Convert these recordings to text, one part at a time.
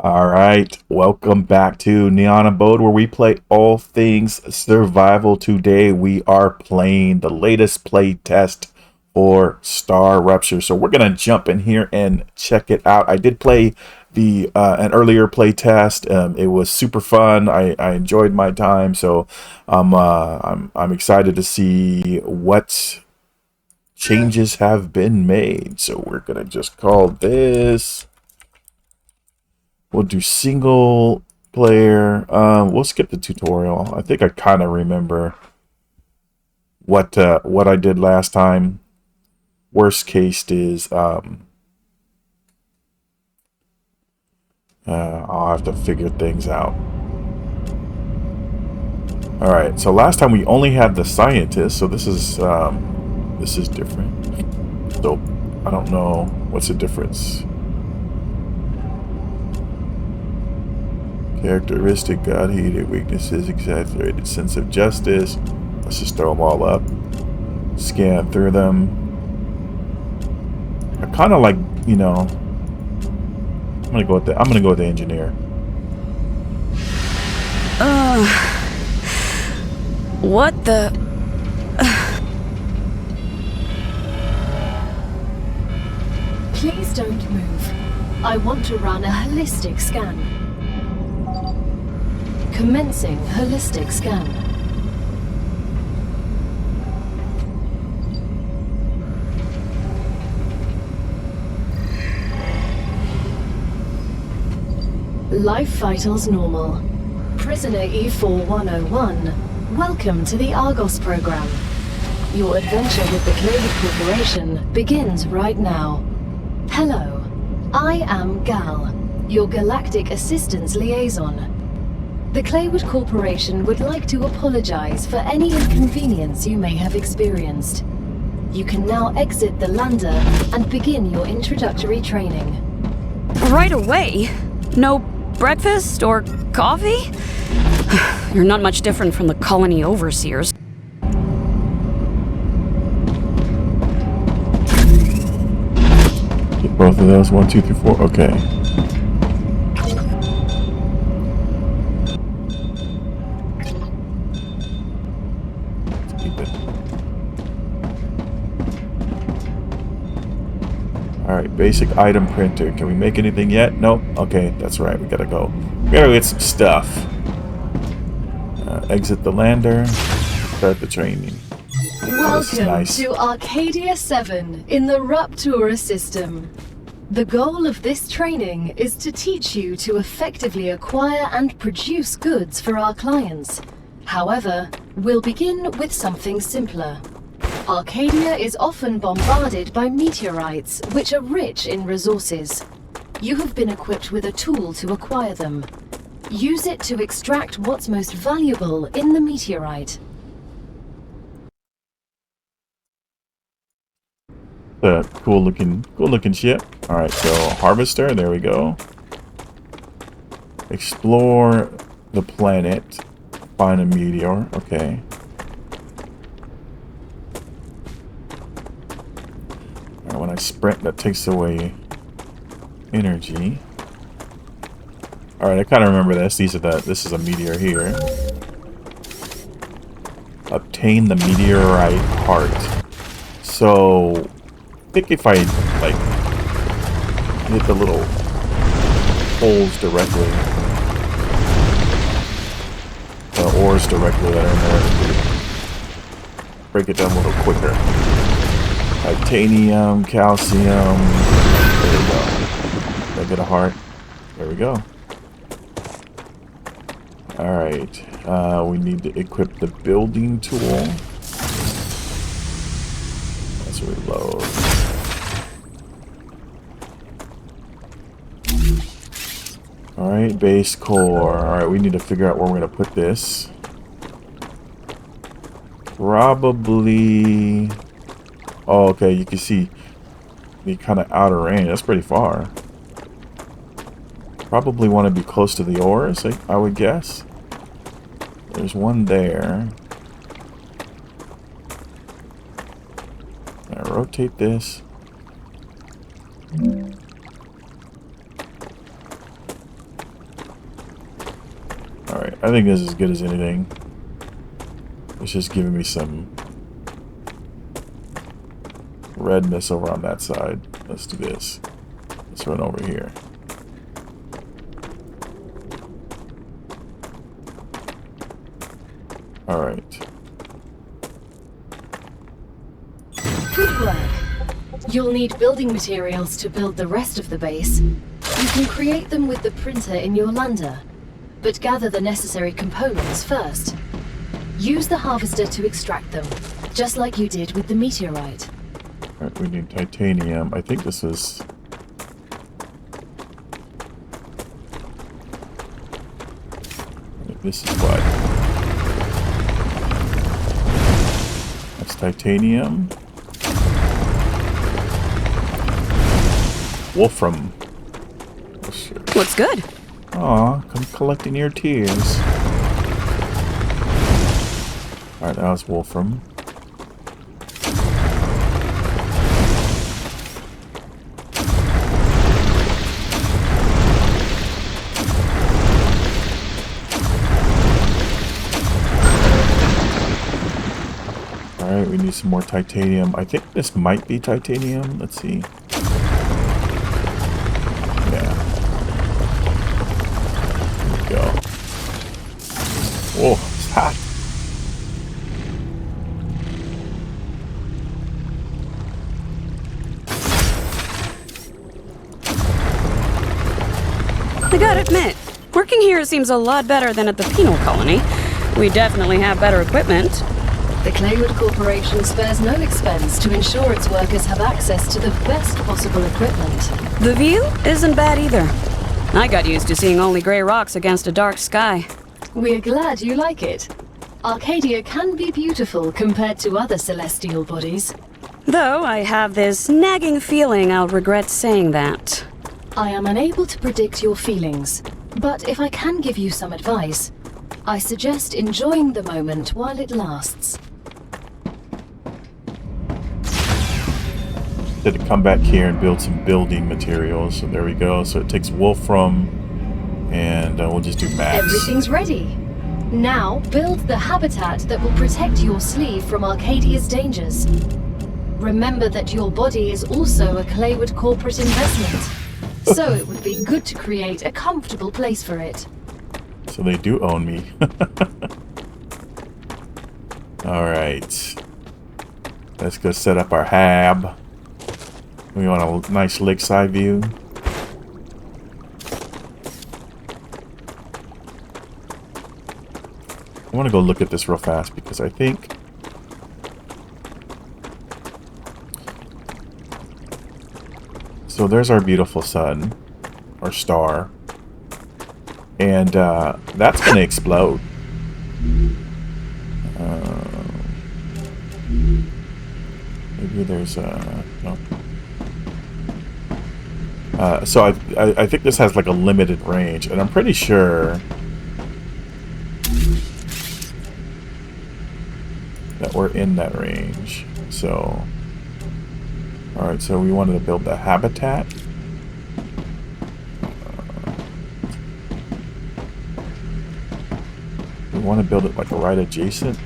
All right, welcome back to Neon Abode, where we play all things survival. Today, we are playing the latest play test for Star Rupture. So we're gonna jump in here and check it out. I did play the an earlier play test. It was super fun. I enjoyed my time. So I'm excited to see what changes have been made. So we're gonna just call this. We'll do single player. We'll skip the tutorial. I think I kind of remember what I did last time. Worst case is I'll have to figure things out. All right. So last time we only had the scientist. So this is different. So I don't know what's the difference. Characteristic, God-hated, weaknesses, exaggerated sense of justice. Let's just throw them all up. Scan through them. I kind of like, I'm gonna go with the engineer. What the? Please don't move. I want to run a holistic scan. Commencing holistic scan. Life vitals normal. Prisoner E4101, welcome to the Argos program. Your adventure with the Claywood Corporation begins right now. Hello, I am Gal, your Galactic Assistance Liaison. The Claywood Corporation would like to apologize for any inconvenience you may have experienced. You can now exit the lander and begin your introductory training. Right away? No breakfast or coffee? You're not much different from the colony overseers. Get both of those. 1, 2, 3, 4. Okay. Alright, basic item printer. Can we make anything yet? Nope. Okay, that's right. We gotta go. We gotta get some stuff. Exit the lander. Start the training. Welcome nice. to Arcadia 7 in the Ruptura system. The goal of this training is to teach you to effectively acquire and produce goods for our clients. However, we'll begin with something simpler. Arcadia is often bombarded by meteorites, which are rich in resources. You have been equipped with a tool to acquire them. Use it to extract what's most valuable in the meteorite. The cool looking ship. Alright, so harvester, there we go. Explore the planet. Find a meteor. Okay. When I sprint, that takes away energy. Alright, I kind of remember this. This is a meteor here. Obtain the meteorite heart. So, I think if I, like, hit the little holes directly, the ores directly that are in there, break it down a little quicker. Titanium, calcium. There we go. Did I get a heart? There we go. Alright. We need to equip the building tool. Let's reload. Alright, base core. Alright, we need to figure out where we're going to put this. Probably... Oh, okay, you can see the kind of outer range. That's pretty far. Probably want to be close to the ores, I would guess. There's one there. Now rotate this. I think this is as good as anything. It's just giving me some redness over on that side. Let's do this. Let's run over here. Alright. Good work. You'll need building materials to build the rest of the base. You can create them with the printer in your lander, but gather the necessary components first. Use the harvester to extract them, just like you did with the meteorite. Alright, we need titanium. I think this is... This is what? That's titanium. Wolfram. Oh, shit. Looks good. Aw, come collecting your tears. Alright, that was Wolfram. Alright, we need some more titanium. I think this might be titanium. Let's see. Yeah. There we go. Whoa, it's hot. I gotta admit, working here seems a lot better than at the penal colony. We definitely have better equipment. The Claywood Corporation spares no expense to ensure its workers have access to the best possible equipment. The view isn't bad either. I got used to seeing only gray rocks against a dark sky. We're glad you like it. Arcadia can be beautiful compared to other celestial bodies. Though I have this nagging feeling I'll regret saying that. I am unable to predict your feelings, but if I can give you some advice, I suggest enjoying the moment while it lasts. Did to come back here and build some building materials. So there we go. So it takes Wolfram, and we'll just do max. Everything's ready. Now build the habitat that will protect your sleeve from Arcadia's dangers. Remember that your body is also a Claywood corporate investment, so it would be good to create a comfortable place for it. So they do own me. Alright. Let's go set up our hab. We want a nice lakeside view. I want to go look at this real fast because I think so there's our beautiful sun or star, and that's gonna explode. Maybe there's no. So I think this has like a limited range, and I'm pretty sure that we're in that range. So, alright, so we wanted to build the habitat. We want to build it like right adjacent.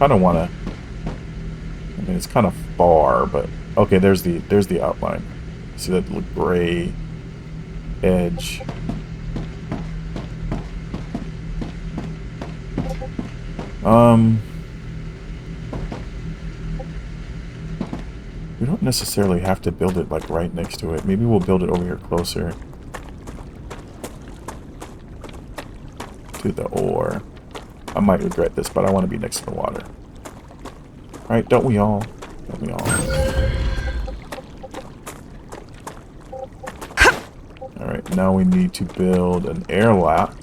I don't want to. I mean, it's kind of far, but okay. There's the outline. See that little gray edge. We don't necessarily have to build it like right next to it. Maybe we'll build it over here closer to the ore. I might regret this, but I want to be next to the water. Alright, don't we all? Don't we all? Alright, now we need to build an airlock.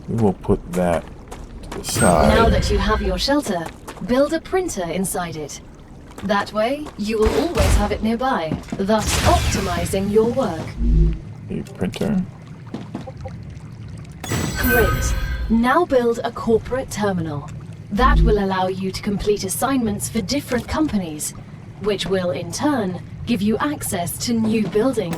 We will put that to the side. Now that you have your shelter, build a printer inside it. That way, you will always have it nearby, thus optimizing your work. A printer. Great. Now build a corporate terminal. That will allow you to complete assignments for different companies, which will, in turn, give you access to new buildings.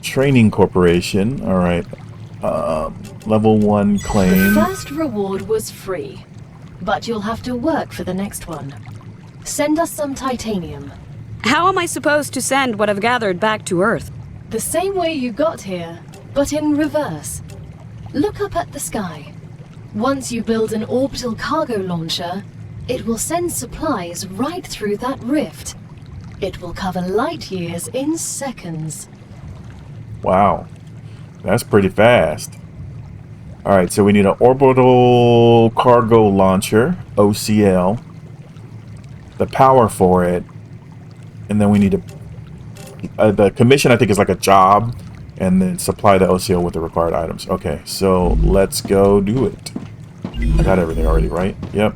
Training Corporation. All right. Level 1 The claim. first reward was free, but you'll have to work for the next one. Send us some titanium. How am I supposed to send what I've gathered back to Earth? The same way you got here, but in reverse. Look up at the sky. Once you build an orbital cargo launcher, it will send supplies right through that rift. It will cover light years in seconds. Wow. That's pretty fast. Alright, so we need an orbital cargo launcher, OCL. The power for it. And then we need the commission, I think, is like a job. And then supply the OCL with the required items. Okay, so let's go do it. I got everything already, right? Yep.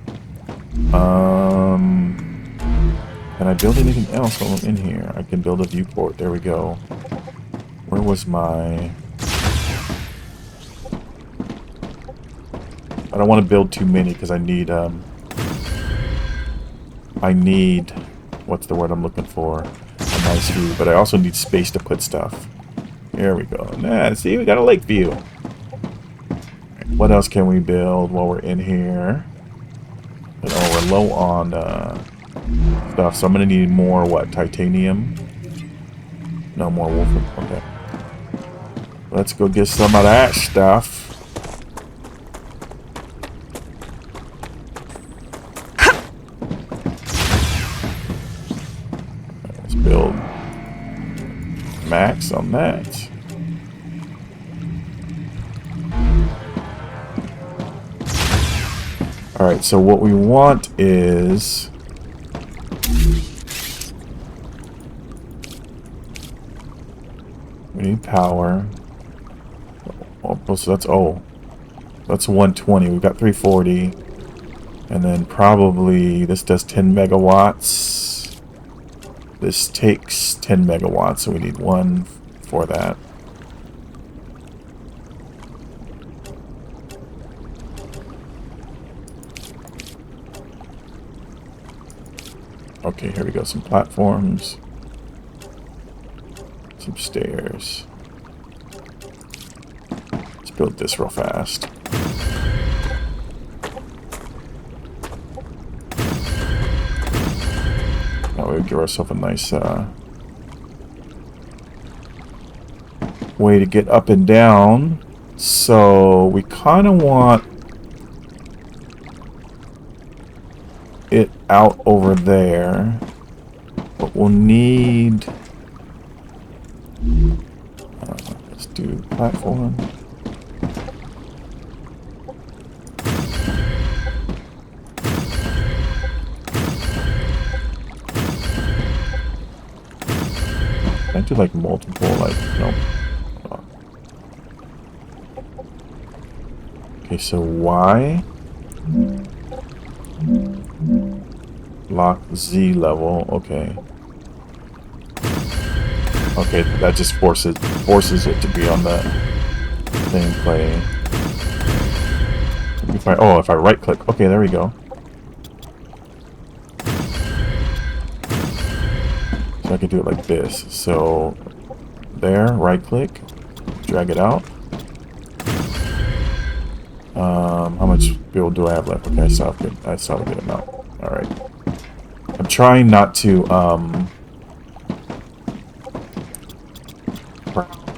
Can I build anything else while I'm in here? I can build a viewport. There we go. Where was my... I don't want to build too many because I need, what's the word I'm looking for? A nice view, but I also need space to put stuff. There we go. Nah, see, we got a lake view. What else can we build while we're in here? And, oh, we're low on stuff, so I'm gonna need more, what, titanium? No more wolfram. Okay. Let's go get some of that stuff. Let's build max on that. Alright, so what we want is... we need power. Oh, so that's... oh. That's 120. We've got 340. And then probably... this does 10 megawatts. This takes 10 megawatts, so we need one for that. Okay, here we go. Some platforms. Some stairs. Let's build this real fast. That way we give ourselves a nice way to get up and down. So we kind of want it out over there, but we'll need let's do platform. Can I do like multiple, like, no. Okay, so Y lock Z level. Okay. Okay, that just forces it to be on the same plane. If I right click. Okay, there we go. So I can do it like this. So there, right click, drag it out. How much build do I have left? Okay, I saw a good amount. Alright. I'm trying not to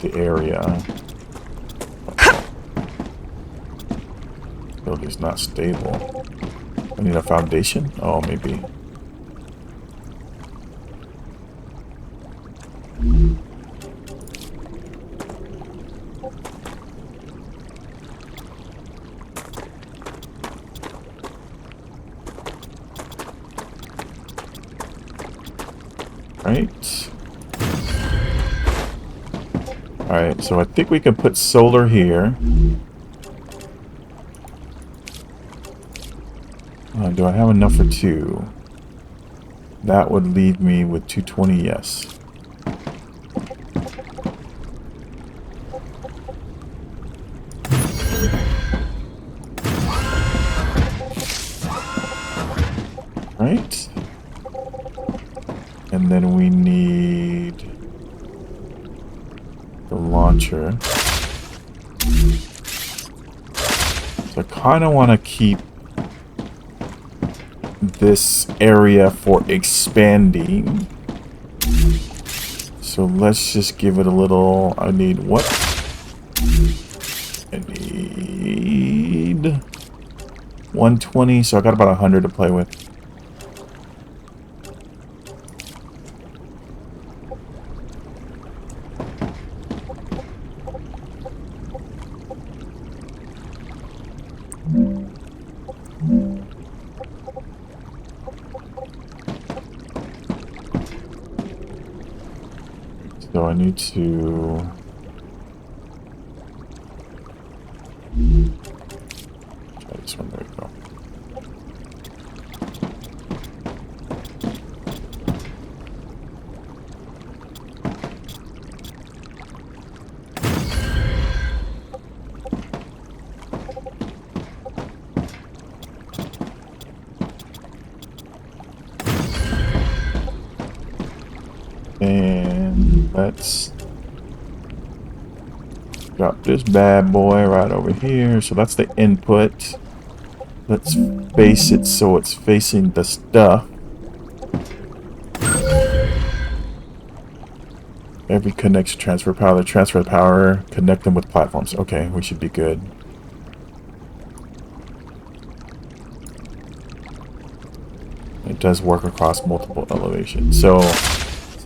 the area. Build is not stable. I need a foundation? Oh, maybe. Right. Alright, so I think we can put solar here. Do I have enough for 2? That would leave me with 220, yes. Right. And then we need the launcher. So I kind of want to keep this area for expanding. So let's just give it a little... I need what? I need 120, so I got about 100 to play with. So I need to... try this one. There we go. And let's drop this bad boy right over here. So that's the input. Let's face it so it's facing the stuff. Every connection transfer power. Transfer power. Connect them with platforms. Okay, we should be good. It does work across multiple elevations. So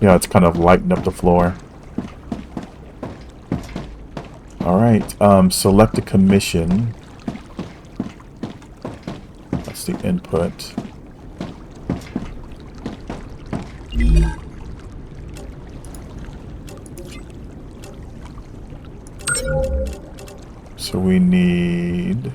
yeah, it's kind of lightened up the floor. Alright, select a commission. That's the input. So we need...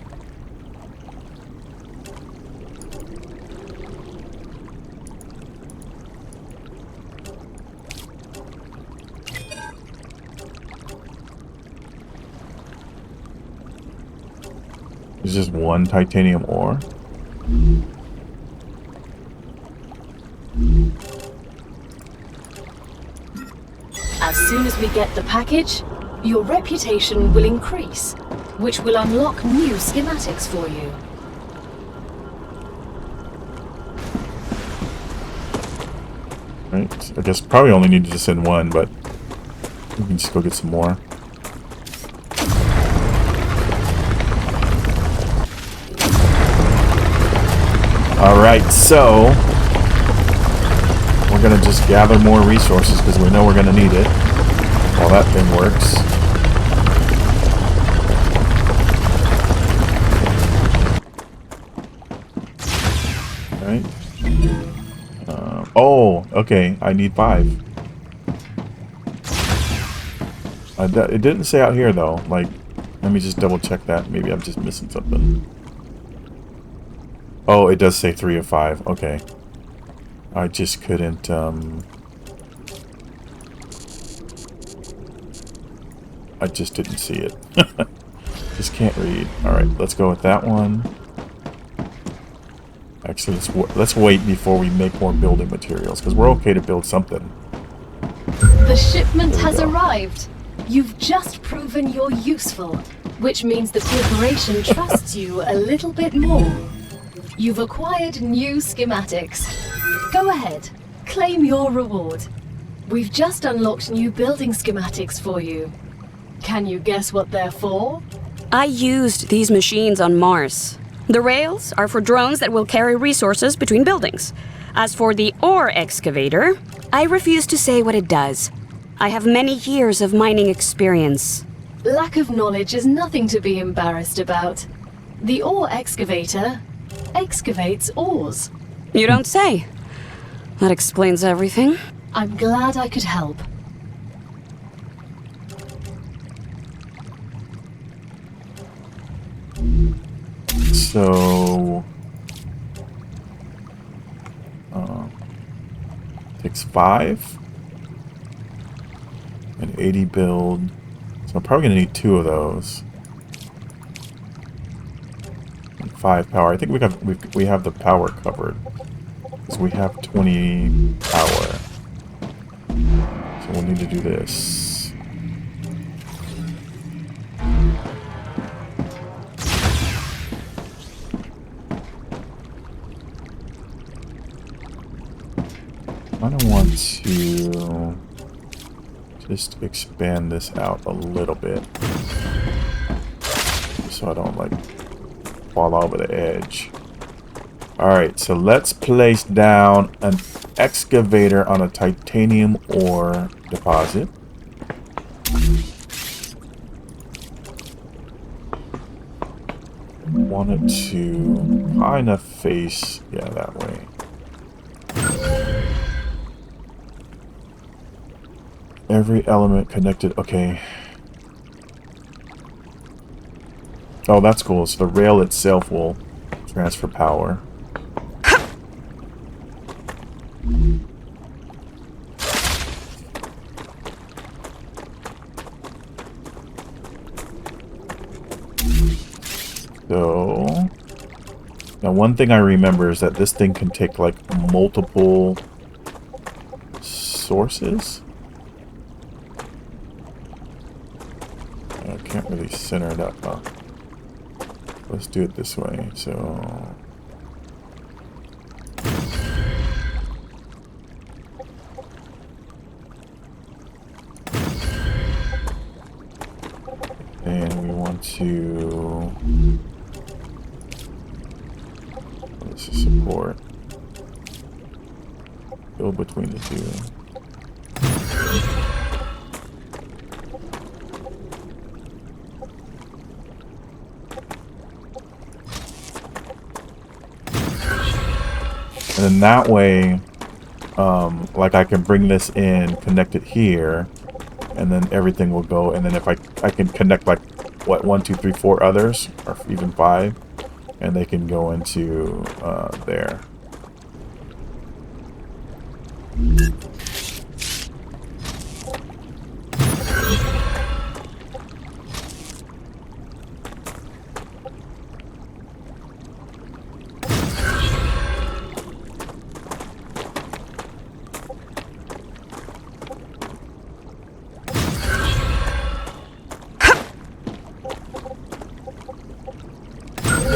There's just one titanium ore. As soon as we get the package, your reputation will increase, which will unlock new schematics for you. Right, I guess probably only need to send one, but we can just go get some more. Alright, so we're going to just gather more resources because we know we're going to need it while that thing works. Alright. Oh, okay, I need 5. It didn't say out here though. Like, let me just double check that. Maybe I'm just missing something. Oh, it does say 3 of 5. Okay. I just couldn't, I just didn't see it. Just can't read. Alright, let's go with that one. Actually, let's wait before we make more building materials, because we're okay to build something. The shipment has arrived. You've just proven you're useful, which means the corporation trusts you a little bit more. You've acquired new schematics. Go ahead, claim your reward. We've just unlocked new building schematics for you. Can you guess what they're for? I used these machines on Mars. The rails are for drones that will carry resources between buildings. As for the ore excavator, I refuse to say what it does. I have many years of mining experience. Lack of knowledge is nothing to be embarrassed about. The ore excavator excavates ores. You don't say. That explains everything. I'm glad I could help. So... takes 5. And 80 build. So I'm probably going to need 2 of those. And 5 power. I think we have the power covered. Because we have 20 power. We'll need to do this. I don't want to just expand this out a little bit so I don't like fall over the edge. Alright, so let's place down an excavator on a titanium ore deposit. Want it to kind of face, yeah, that way. Every element connected, okay. Oh, that's cool. So the rail itself will transfer power. So, now one thing I remember is that this thing can take like multiple sources. I can't really center it up, huh? Let's do it this way, so... And we want to... This is support. Go between the two. And then that way, like I can bring this in, connect it here, and then everything will go. And then if I can connect like, what, 1, 2, 3, 4 others, or even 5, and they can go into there.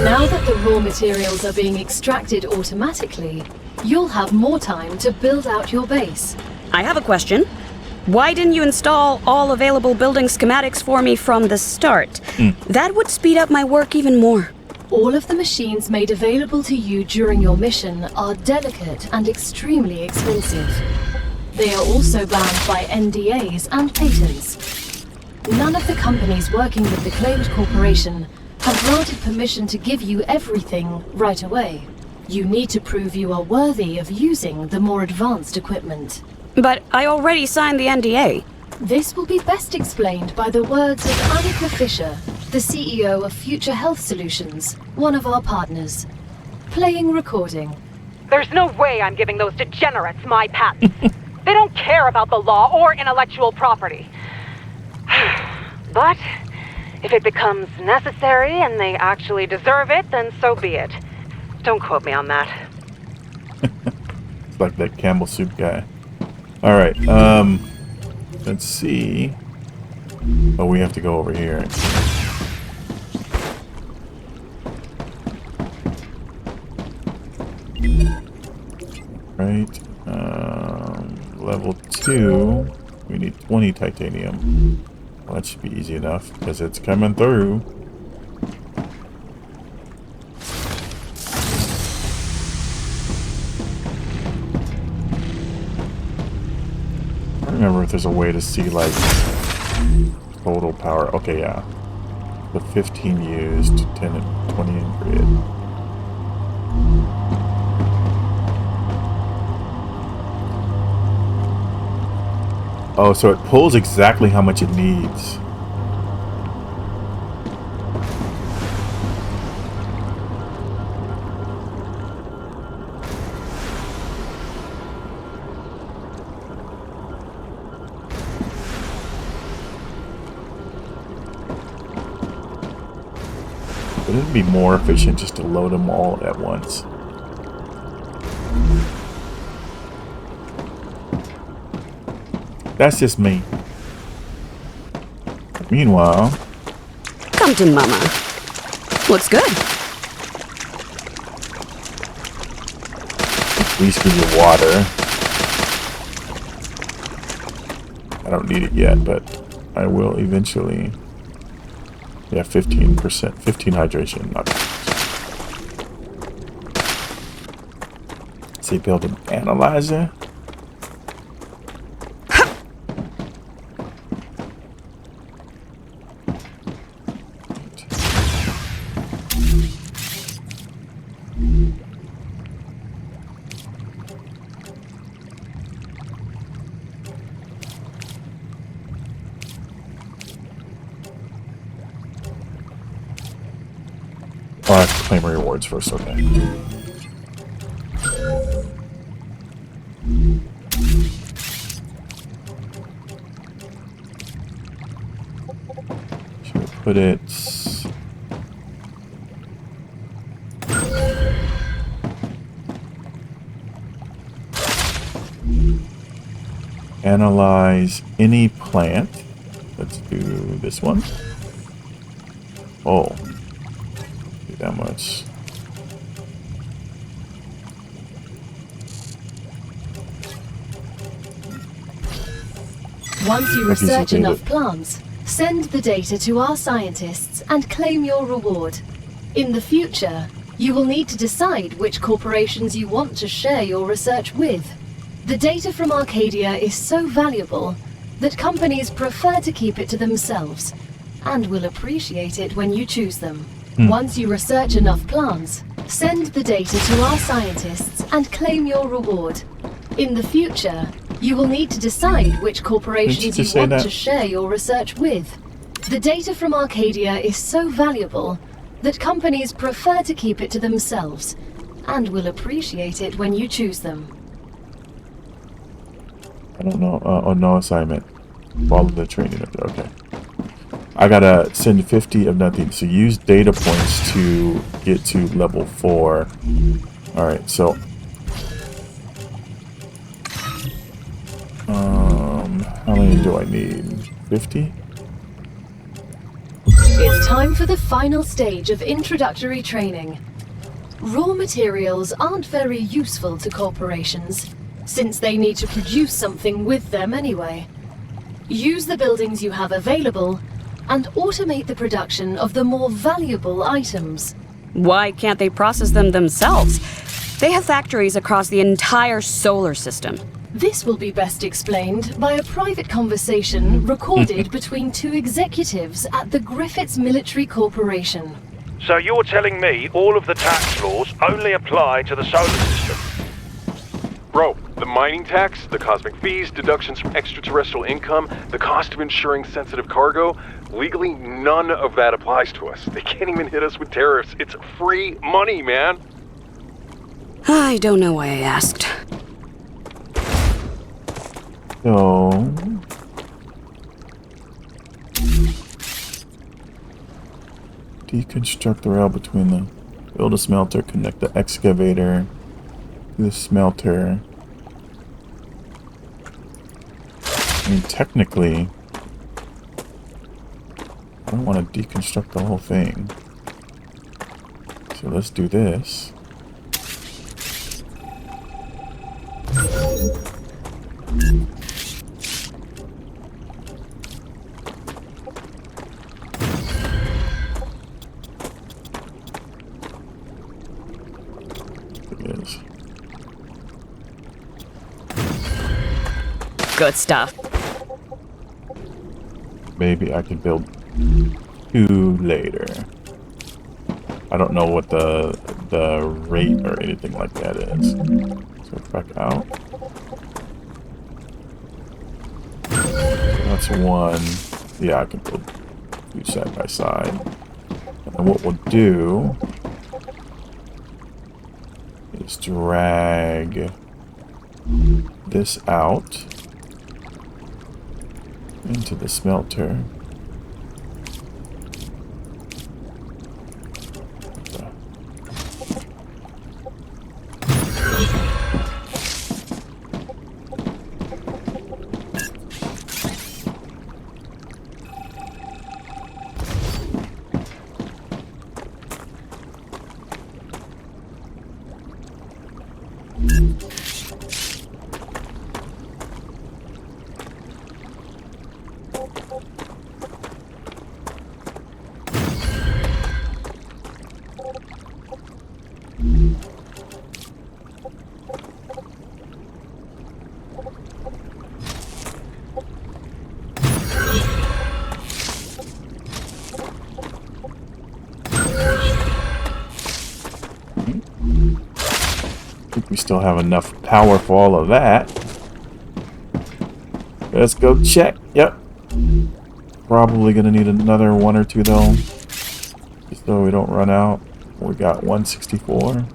Now that the raw materials are being extracted automatically, you'll have more time to build out your base. I have a question. Why didn't you install all available building schematics for me from the start? That would speed up my work even more. All of the machines made available to you during your mission are delicate and extremely expensive. They are also bound by NDAs and patents. None of the companies working with the Claimed Corporation have granted permission to give you everything right away. You need to prove you are worthy of using the more advanced equipment. But I already signed the NDA. This will be best explained by the words of Annika Fisher, the CEO of Future Health Solutions, one of our partners. Playing recording. There's no way I'm giving those degenerates my patents. They don't care about the law or intellectual property. But if it becomes necessary and they actually deserve it, then so be it. Don't quote me on that. It's like that Campbell soup guy. Alright, let's see. Oh, we have to go over here. Right, level 2, we need 20 titanium. Well, that should be easy enough, because it's coming through. I don't remember if there's a way to see, like, total power. Okay, yeah. The 15 used, 10 and 20 in grid. Oh, so it pulls exactly how much it needs. But it'd be more efficient just to load them all at once. That's just me. Meanwhile, Come to Mama. Looks good. at least give you water. I don't need it yet, but I will eventually. Yeah, 15%, 15 hydration. Not see, build an analyzer. Oh, I have to claim rewards first, okay. Should put it... Analyze any plant. Let's do this one. Oh. Do that much. Once you research enough plants, send the data to our scientists and claim your reward. In the future, you will need to decide which corporations you want to share your research with. The data from Arcadia is so valuable that companies prefer to keep it to themselves and will appreciate it when you choose them. Once you research enough plants, send the data to our scientists and claim your reward. In the future, you will need to decide which corporations you want to share your research with. The data from Arcadia is so valuable that companies prefer to keep it to themselves and will appreciate it when you choose them. I don't know. Oh, no assignment. Follow the training. Okay. I gotta send 50 of nothing. So use data points to get to level 4. Alright, so... how many do I need? 50? It's time for the final stage of introductory training. Raw materials aren't very useful to corporations, since they need to produce something with them anyway. Use the buildings you have available and automate the production of the more valuable items. Why can't they process them themselves? They have factories across the entire solar system. This will be best explained by a private conversation recorded between 2 executives at the Griffiths Military Corporation. So you're telling me all of the tax laws only apply to the solar system? Bro, the mining tax, the cosmic fees, deductions from extraterrestrial income, the cost of insuring sensitive cargo, legally none of that applies to us. They can't even hit us with tariffs. It's free money, man. I don't know why I asked. So... deconstruct the rail between the... build a smelter, connect the excavator to the smelter. I mean, technically... I don't want to deconstruct the whole thing. So let's do this. Good stuff. Maybe I can build 2 later. I don't know what the rate or anything like that is. So back out. So that's 1. Yeah, I can build 2 side by side. And then what we'll do is drag this out into the smelter. still have enough power for all of that. Let's go check. Yep. Probably gonna need another 1 or 2 though, just so we don't run out. We got 164.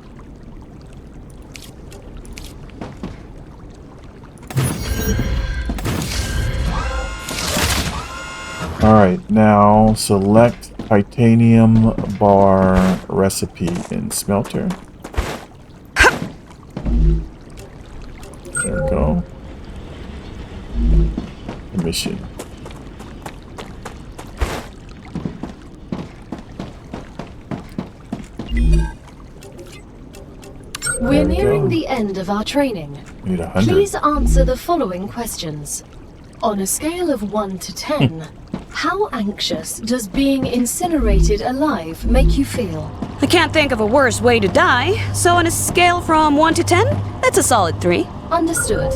Alright, now select titanium bar recipe in smelter. There we go. Mission. We're nearing the end of our training. We need 100. Please answer the following questions. On a scale of 1 to 10, how anxious does being incinerated alive make you feel? I can't think of a worse way to die, so on a scale from 1 to 10, that's a solid 3. Understood.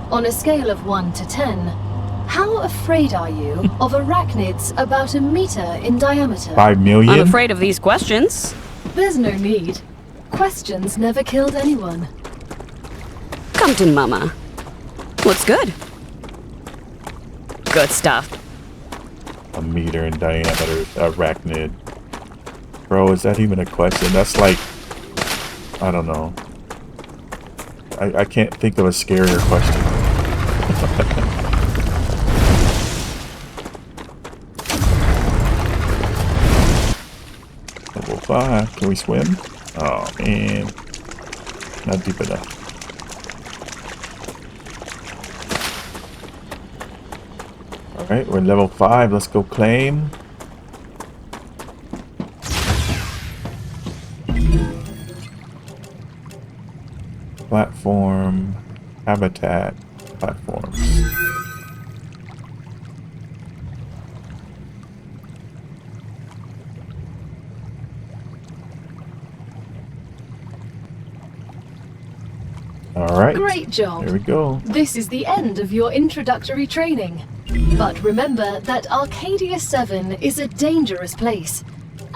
On a scale of 1 to 10, how afraid are you of arachnids about a meter in diameter? 5 million? I'm afraid of these questions. There's no need. Questions never killed anyone. Come to Mama. What's good? Good stuff. A meter in diameter arachnid. Bro, is that even a question? That's like, I don't know. I can't think of a scarier question. Level 5. Can we swim? Oh man. Not deep enough. Alright, we're level 5. Let's go claim. Platform. Habitat. Platforms. Alright. Great job. There we go. This is the end of your introductory training. But remember that Arcadia 7 is a dangerous place,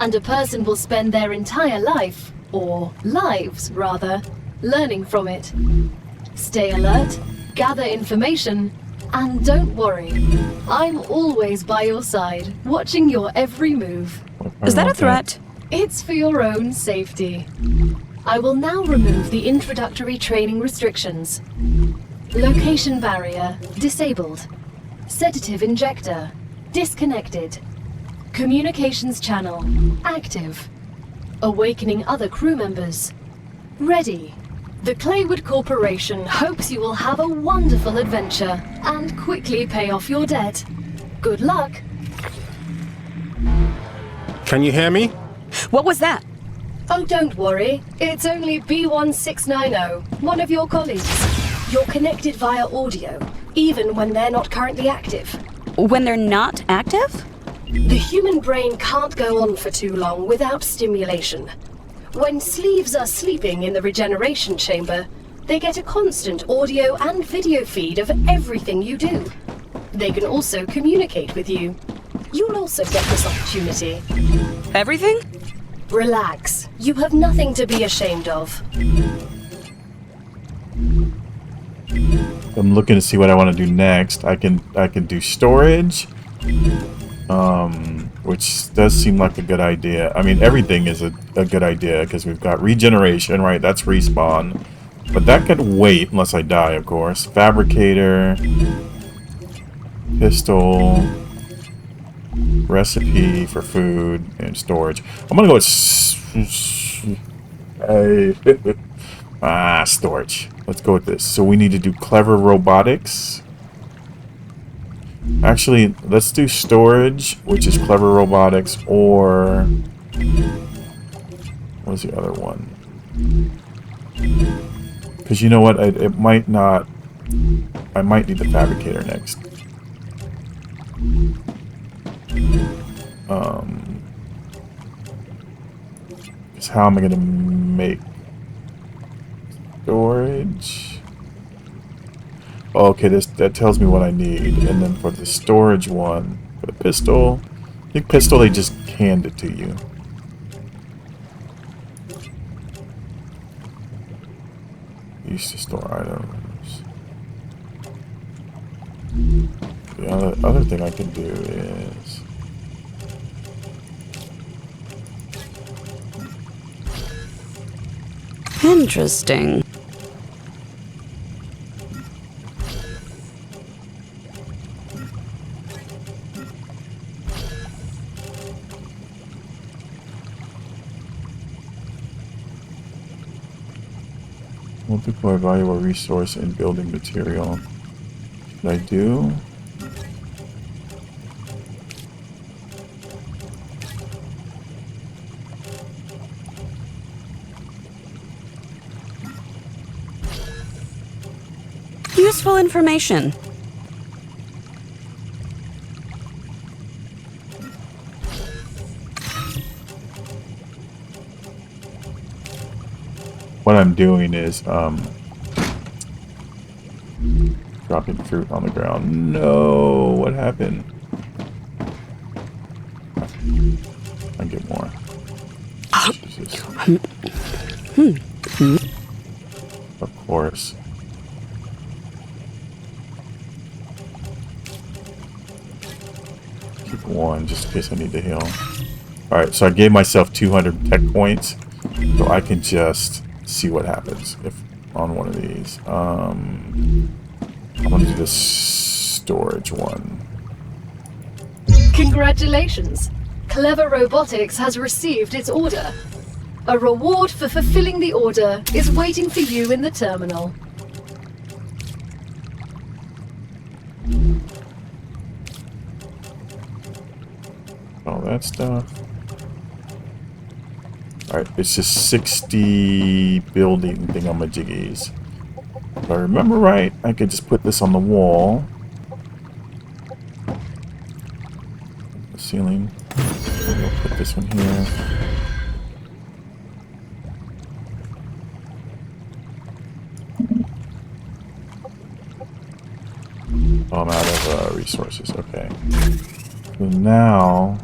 and a person will spend their entire life, or lives rather, learning from it. Stay alert, gather information, and don't worry. I'm always by your side, watching your every move. Is that a threat? It's for your own safety. I will now remove the introductory training restrictions. Location barrier disabled. Sedative injector disconnected. Communications channel active. Awakening other crew members ready. The Claywood Corporation hopes you will have a wonderful adventure and quickly pay off your debt. Good luck. Can you hear me? What was that? Oh, don't worry. It's only B1690, one of your colleagues. You're connected via audio, even when they're not currently active. When they're not active? The human brain can't go on for too long without stimulation. When sleeves are sleeping in the regeneration chamber, they get a constant audio and video feed of everything you do. They can also communicate with you. You'll also get this opportunity. Everything? Relax. You have nothing to be ashamed of. I'm looking to see what I want to do next. I can do storage, which does seem like a good idea. I mean, everything is a good idea because we've got regeneration, right? That's respawn, but that could wait unless I die, of course. Fabricator, pistol, recipe for food, and storage. I'm gonna go with storage. Let's go with this. So we need to do clever robotics. Actually, let's do storage, which is clever robotics, or what was the other one? Because you know what, it might not. I might need the fabricator next. Because how am I gonna make storage? Oh, okay, that tells me what I need. And then for the storage one, for the pistol, I think pistol, they just hand it to you. Used to store items. The other thing I can do is... Interesting. Multiple valuable resource in building material. Should I do? Useful information. What I'm doing is dropping fruit on the ground. No, what happened? I get more. Jesus. Of course. Keep one just in case I need to heal. Alright, so I gave myself 200 tech points, so I can just see what happens if on one of these. I'm gonna do this storage one. Congratulations! Clever Robotics has received its order. A reward for fulfilling the order is waiting for you in the terminal. All that stuff. Alright, it's just 60 building thingamajiggies. If I remember right, I could just put this on the wall. The ceiling. Maybe I'll put this one here. Oh, I'm out of resources. Okay. So now...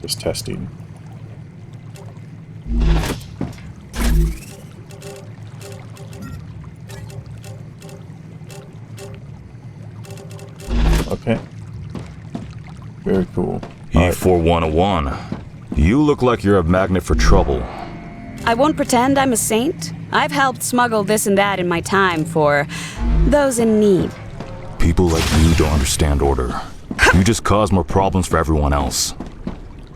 just testing. Okay. Very cool. E4101. You look like you're a magnet for trouble. I won't pretend I'm a saint. I've helped smuggle this and that in my time for those in need. People like you don't understand order. You just cause more problems for everyone else.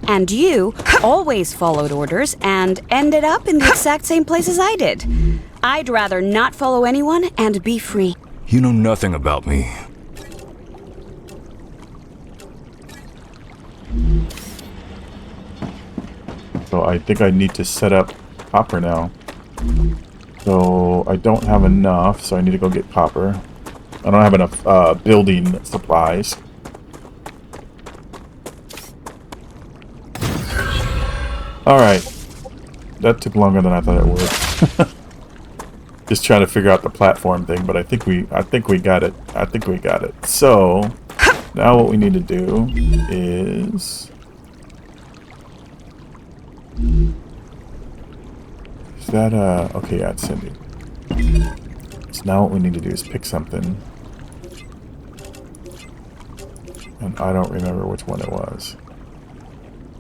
And you always followed orders and ended up in the exact same place as I did. I'd rather not follow anyone and be free. You know nothing about me. So I think I need to set up copper now. So I don't have enough, so I need to go get copper. I don't have enough building supplies. Alright. That took longer than I thought it would. Just trying to figure out the platform thing, but I think we got it. I think we got it. So now what we need to do is that okay, yeah, it's Cindy. So now what we need to do is pick something. And I don't remember which one it was.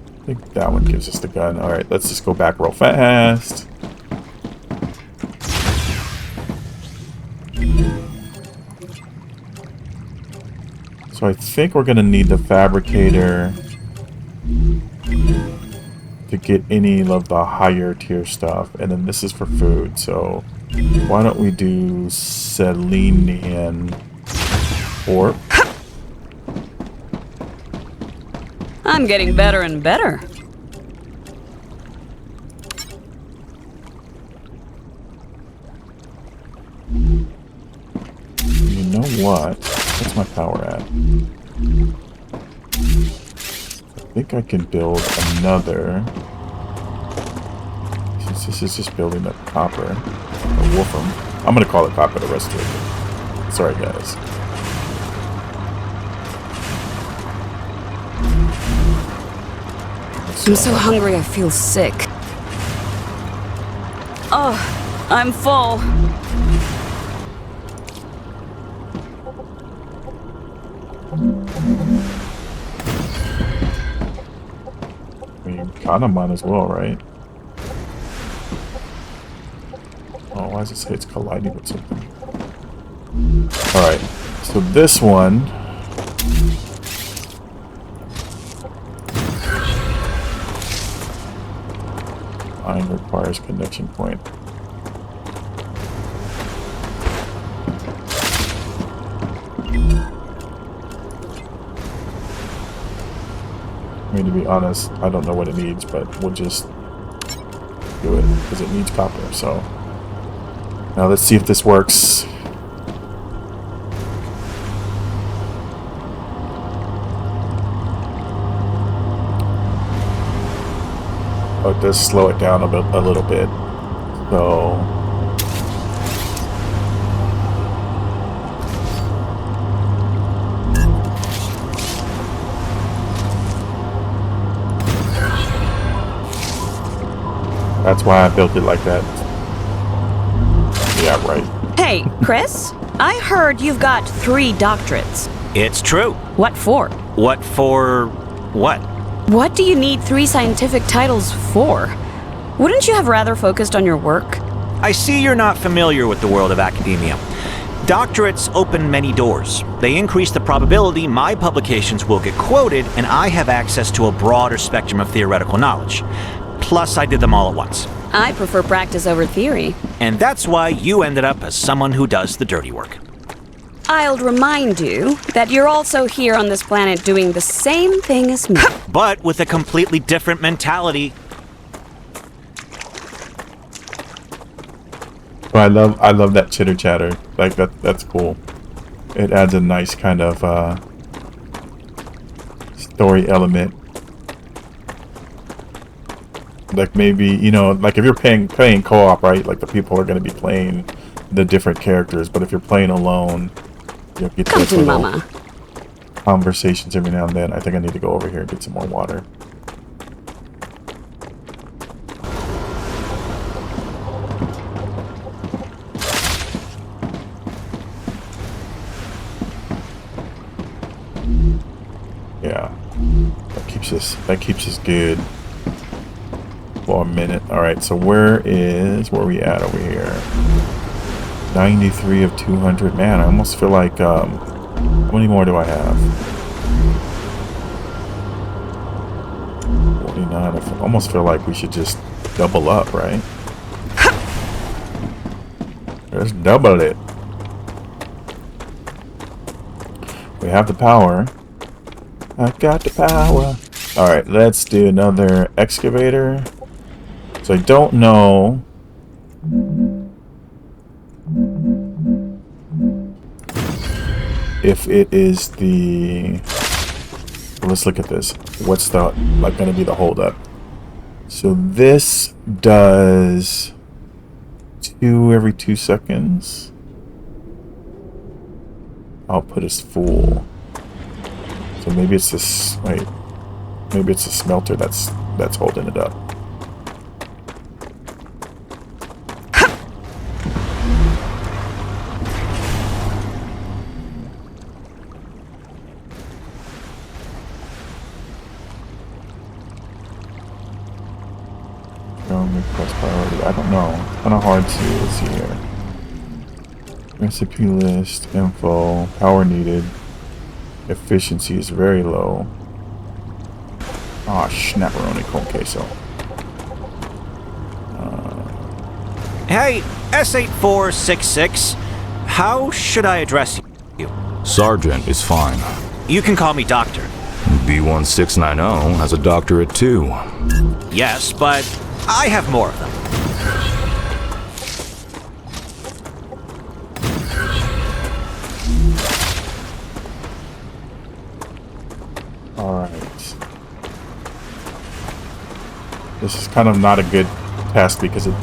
I think that one gives us the gun. Alright, let's just go back real fast. So I think we're going to need the fabricator to get any of the higher tier stuff. And then this is for food. So why don't we do selenium ore? I'm getting better and better. You know what? What's my power at? I think I can build another. Since this is just building up copper. Or wolfram. I'm going to call it copper the rest of it. Sorry, guys. I'm so hungry I feel sick. Oh, I'm full. I mean, kind of might as well, right? Oh, why does it say it's colliding with something? Alright, so this one... Line requires connection point. I mean, to be honest, I don't know what it needs, but we'll just do it because it needs copper. So now let's see if this works. Oh, it does slow it down a little bit. So that's why I built it like that. Yeah, right. Hey, Chris, I heard you've got 3 doctorates. It's true. What for? What for what? What do you need 3 scientific titles for? Wouldn't you have rather focused on your work? I see you're not familiar with the world of academia. Doctorates open many doors. They increase the probability my publications will get quoted, and I have access to a broader spectrum of theoretical knowledge. Plus, I did them all at once. I prefer practice over theory. And that's why you ended up as someone who does the dirty work. I'll remind you that you're also here on this planet doing the same thing as me. But with a completely different mentality. Well, I love that chitter chatter. Like that's cool. It adds a nice kind of story element. Like maybe, you know, like if you're playing co-op, right? Like the people are going to be playing the different characters, but if you're playing alone, you'll get Come those to little Mama. conversations every now and then. I think I need to go over here and get some more water. Yeah, that keeps us good for a minute. All right, so where are we at over here? 93 of 200. Man, I almost feel like how many more do I have? 49. I almost feel like we should just double up, right? Let's double it. We have the power. I got the power. All right, let's do another excavator. So I don't know. If it is the... Let's look at this. What's the like going to be the holdup? So this does 2 every 2 seconds. Output is full. So maybe it's this. Wait, maybe it's the smelter that's holding it up. Request priority. I don't know. Kind of hard to let's see here. Recipe list, info, power needed. Efficiency is very low. Ah, snapperoni con queso. Hey, S8466. How should I address you? Sergeant is fine. You can call me Doctor. B1690 has a doctorate too. Yes, but I have more of them. Alright. This is kind of not a good test because it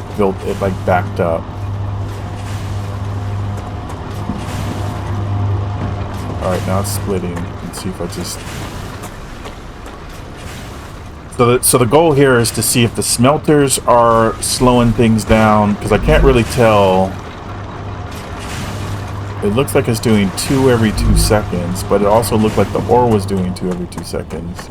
like backed up. Alright, now it's splitting. Let's see if I just So the goal here is to see if the smelters are slowing things down, because I can't really tell. It looks like it's doing 2 every 2 seconds, but it also looked like the ore was doing 2 every 2 seconds.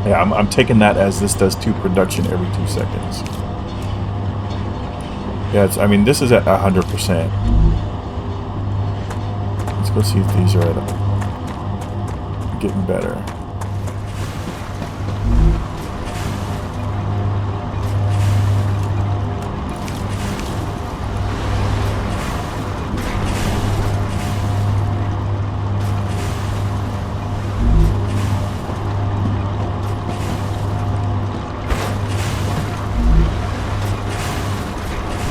Yeah, I'm taking that as this does 2 production every 2 seconds. Yeah, I mean, this is at 100%. Let's go see if these are getting better.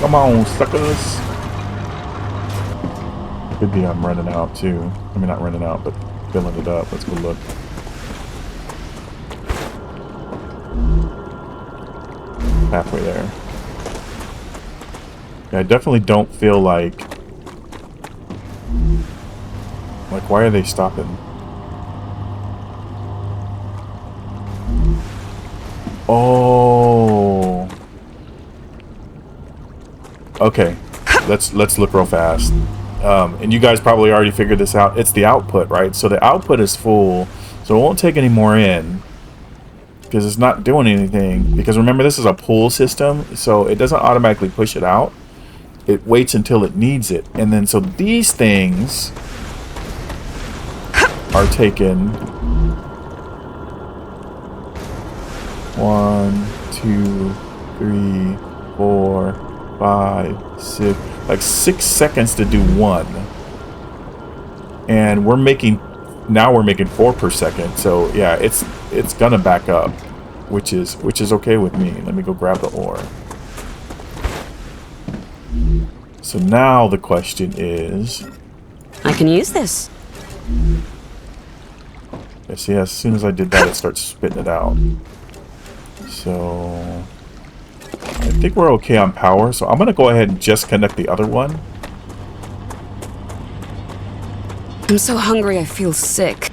Come on, suckers. Could be I'm running out too. I mean, not running out, but filling it up. Let's go look. Halfway there. Yeah, I definitely don't feel like why are they stopping? Oh. Okay. Let's look real fast. And you guys probably already figured this out. It's the output, right? So the output is full, so it won't take any more in because it's not doing anything. Because remember, this is a pull system, so it doesn't automatically push it out. It waits until it needs it. And then so these things are taken 1, 2, 3, 4, 5, 6, like 6 seconds to do one, and we're making 4 per second. So yeah, it's gonna back up, which is okay with me. Let me go grab the ore. So now the question is, I can use this. I see. As soon as I did that, it starts spitting it out. So I think we're okay on power, so I'm going to go ahead and just connect the other one. I'm so hungry I feel sick.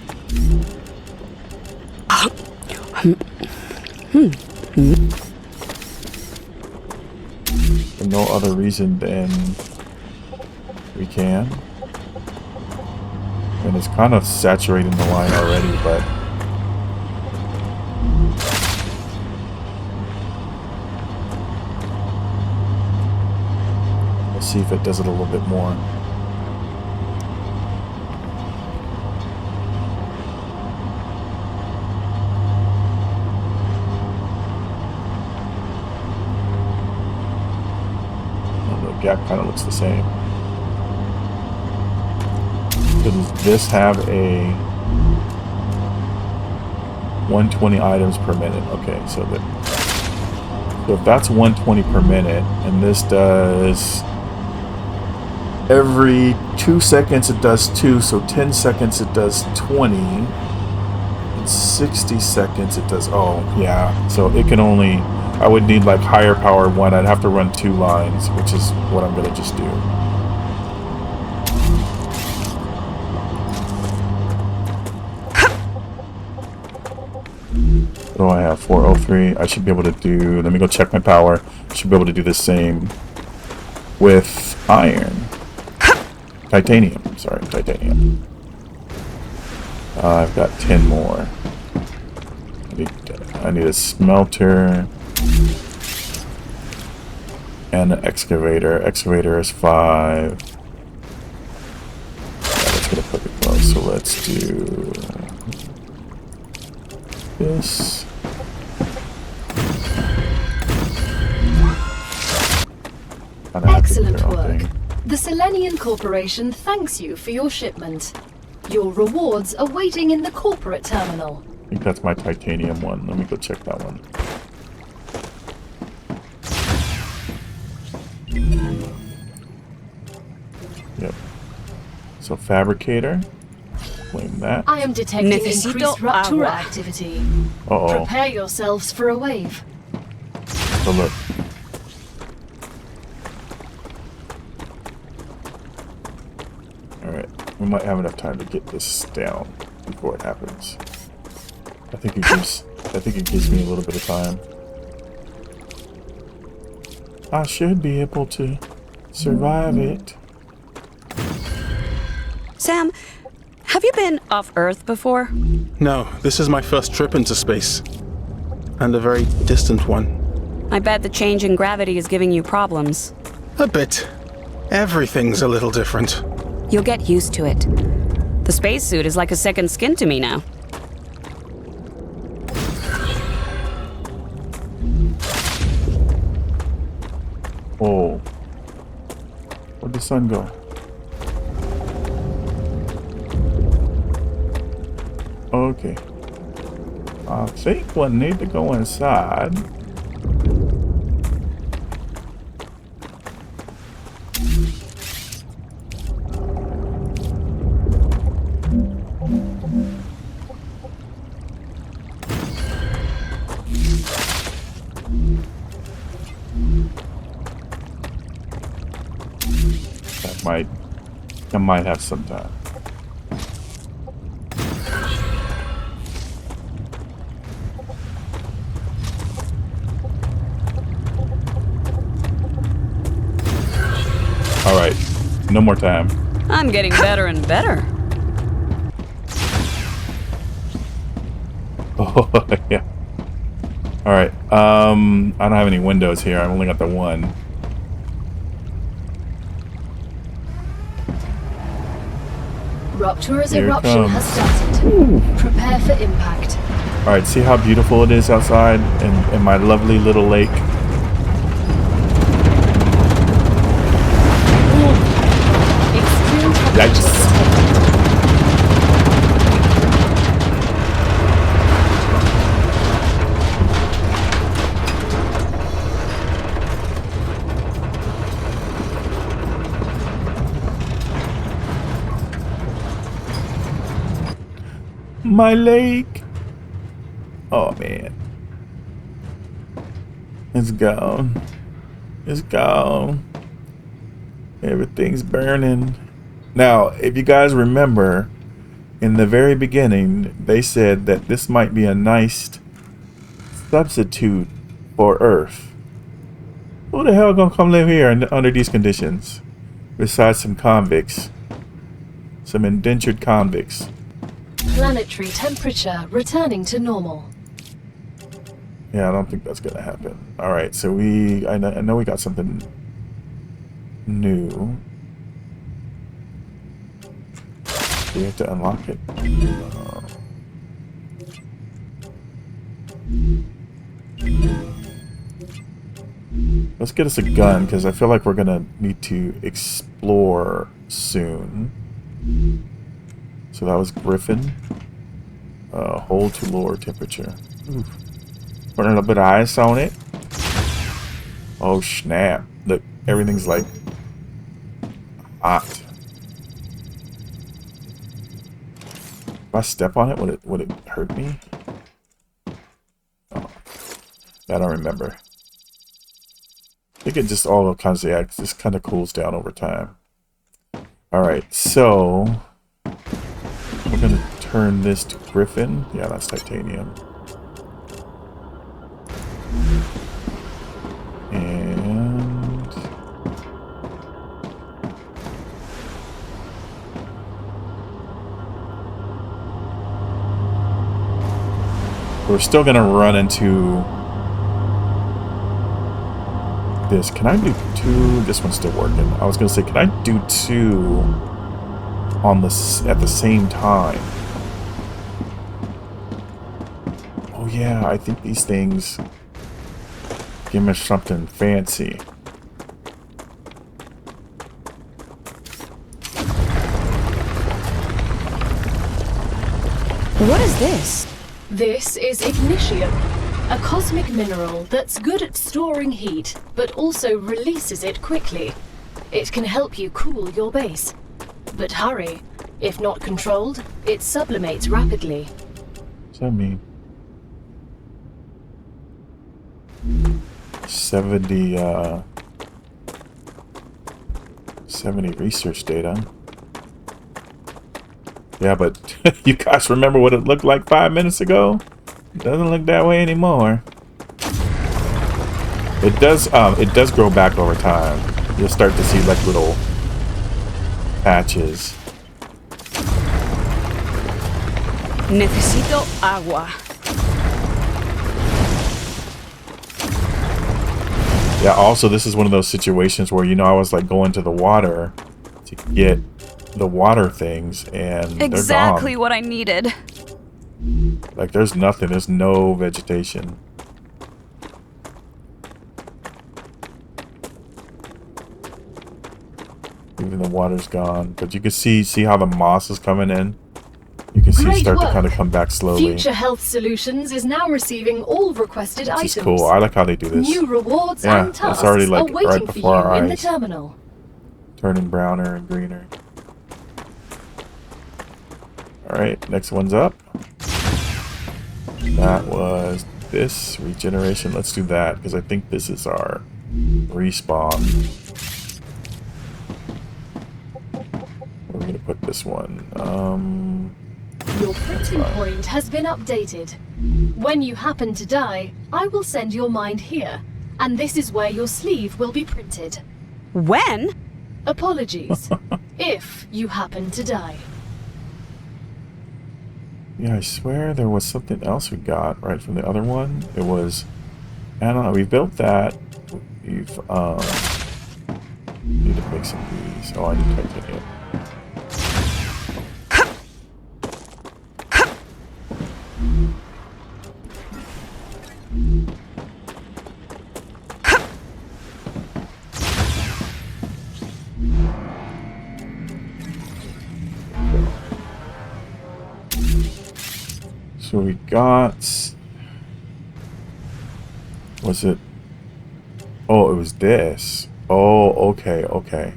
For no other reason than we can. And it's kind of saturating the line already, but let's see if it does it a little bit more. The gap kind of looks the same. So does this have a 120 items per minute? Okay, so if that's 120 per minute, and this does every 2 seconds it does 2, so 10 seconds it does 20, and 60 seconds it does, oh yeah, so it can only, I would need like higher power one. I'd have to run 2 lines, which is what I'm gonna just do. What do I have? 403. I should be able to do, let me go check my power. I should be able to do the same with iron. Titanium. Sorry, titanium. I've got 10 more. I need a smelter and an excavator. Excavator is 5. Yeah, that's gonna put it close. So let's do this. Excellent work. The Selenian Corporation thanks you for your shipment. Your rewards are waiting in the corporate terminal. I think that's my titanium one. Let me go check that one. Yep. So fabricator. Claim that. I am detecting increased Rupture activity. Uh-oh. Prepare yourselves for a wave. So look. We might have enough time to get this down before it happens. I think it gives me a little bit of time. I should be able to survive it. Sam, have you been off Earth before? No, this is my first trip into space. And a very distant one. I bet the change in gravity is giving you problems. A bit. Everything's a little different. You'll get used to it. The spacesuit is like a second skin to me now. Oh. Where'd the sun go? Okay. I think we'll need to go inside. I might have some time. All right, no more time. I'm getting better and better. Oh yeah. All right. I don't have any windows here. I've only got the one. Rupture's Here it eruption comes. has started. Prepare for impact. All right. See how beautiful it is outside in my lovely little lake. Extreme Yikes. My lake. Oh man. It's gone. It's gone. Everything's burning. Now, if you guys remember, in the very beginning, they said that this might be a nice substitute for Earth. Who the hell gonna come live here under these conditions? Besides some convicts. Some indentured convicts. Planetary temperature returning to normal. Yeah, I don't think that's gonna happen. Alright, so I know we got something new. Do we have to unlock it? Let's get us a gun, because I feel like we're gonna need to explore soon. So that was Griffin. Hold to lower temperature. Oof. Put a little bit of ice on it. Oh snap. Look, everything's like hot. If I step on it, would it hurt me? Oh, I don't remember. I think it just all kinds of it just kind of cools down over time. Alright, so we're gonna turn this to Griffin. Yeah, that's titanium. And we're still gonna run into this. Can I do two? This one's still working. I was gonna say, can I do two on at the same time? Oh yeah, I think these things give me something fancy. What is this? This is ignition, a cosmic mineral that's good at storing heat, but also releases it quickly. It can help you cool your base. But hurry, if not controlled, it sublimates rapidly. What's that mean? 70 research data. Yeah, but you guys remember what it looked like 5 minutes ago? It doesn't look that way anymore. It does grow back over time. You'll start to see like little patches. Necesito agua. Yeah, also this is one of those situations where, you know, I was like going to the water to get the water things and Exactly they're gone. what I needed. Like there's nothing, there's no vegetation. Even the water's gone, but you can see how the moss is coming in. You can see it start to kind of come back slowly. Future Health Solutions is now receiving all requested items. This is cool. I like how they do this. New rewards yeah, and tasks it's already like are waiting right before for our you in the eyes. terminal. Turning browner and greener. Alright, next one's up. That was this regeneration. Let's do that because I think this is our respawn. We're gonna put this one. Your printing point has been updated. When you happen to die, I will send your mind here, and this is where your sleeve will be printed. When? Apologies. If you happen to die. Yeah, I swear there was something else we got right from the other one. It was, I don't know, we built that. We've need to make some of these. Oh, I need titanium. So we got, was it, oh, it was this. Oh, okay, okay.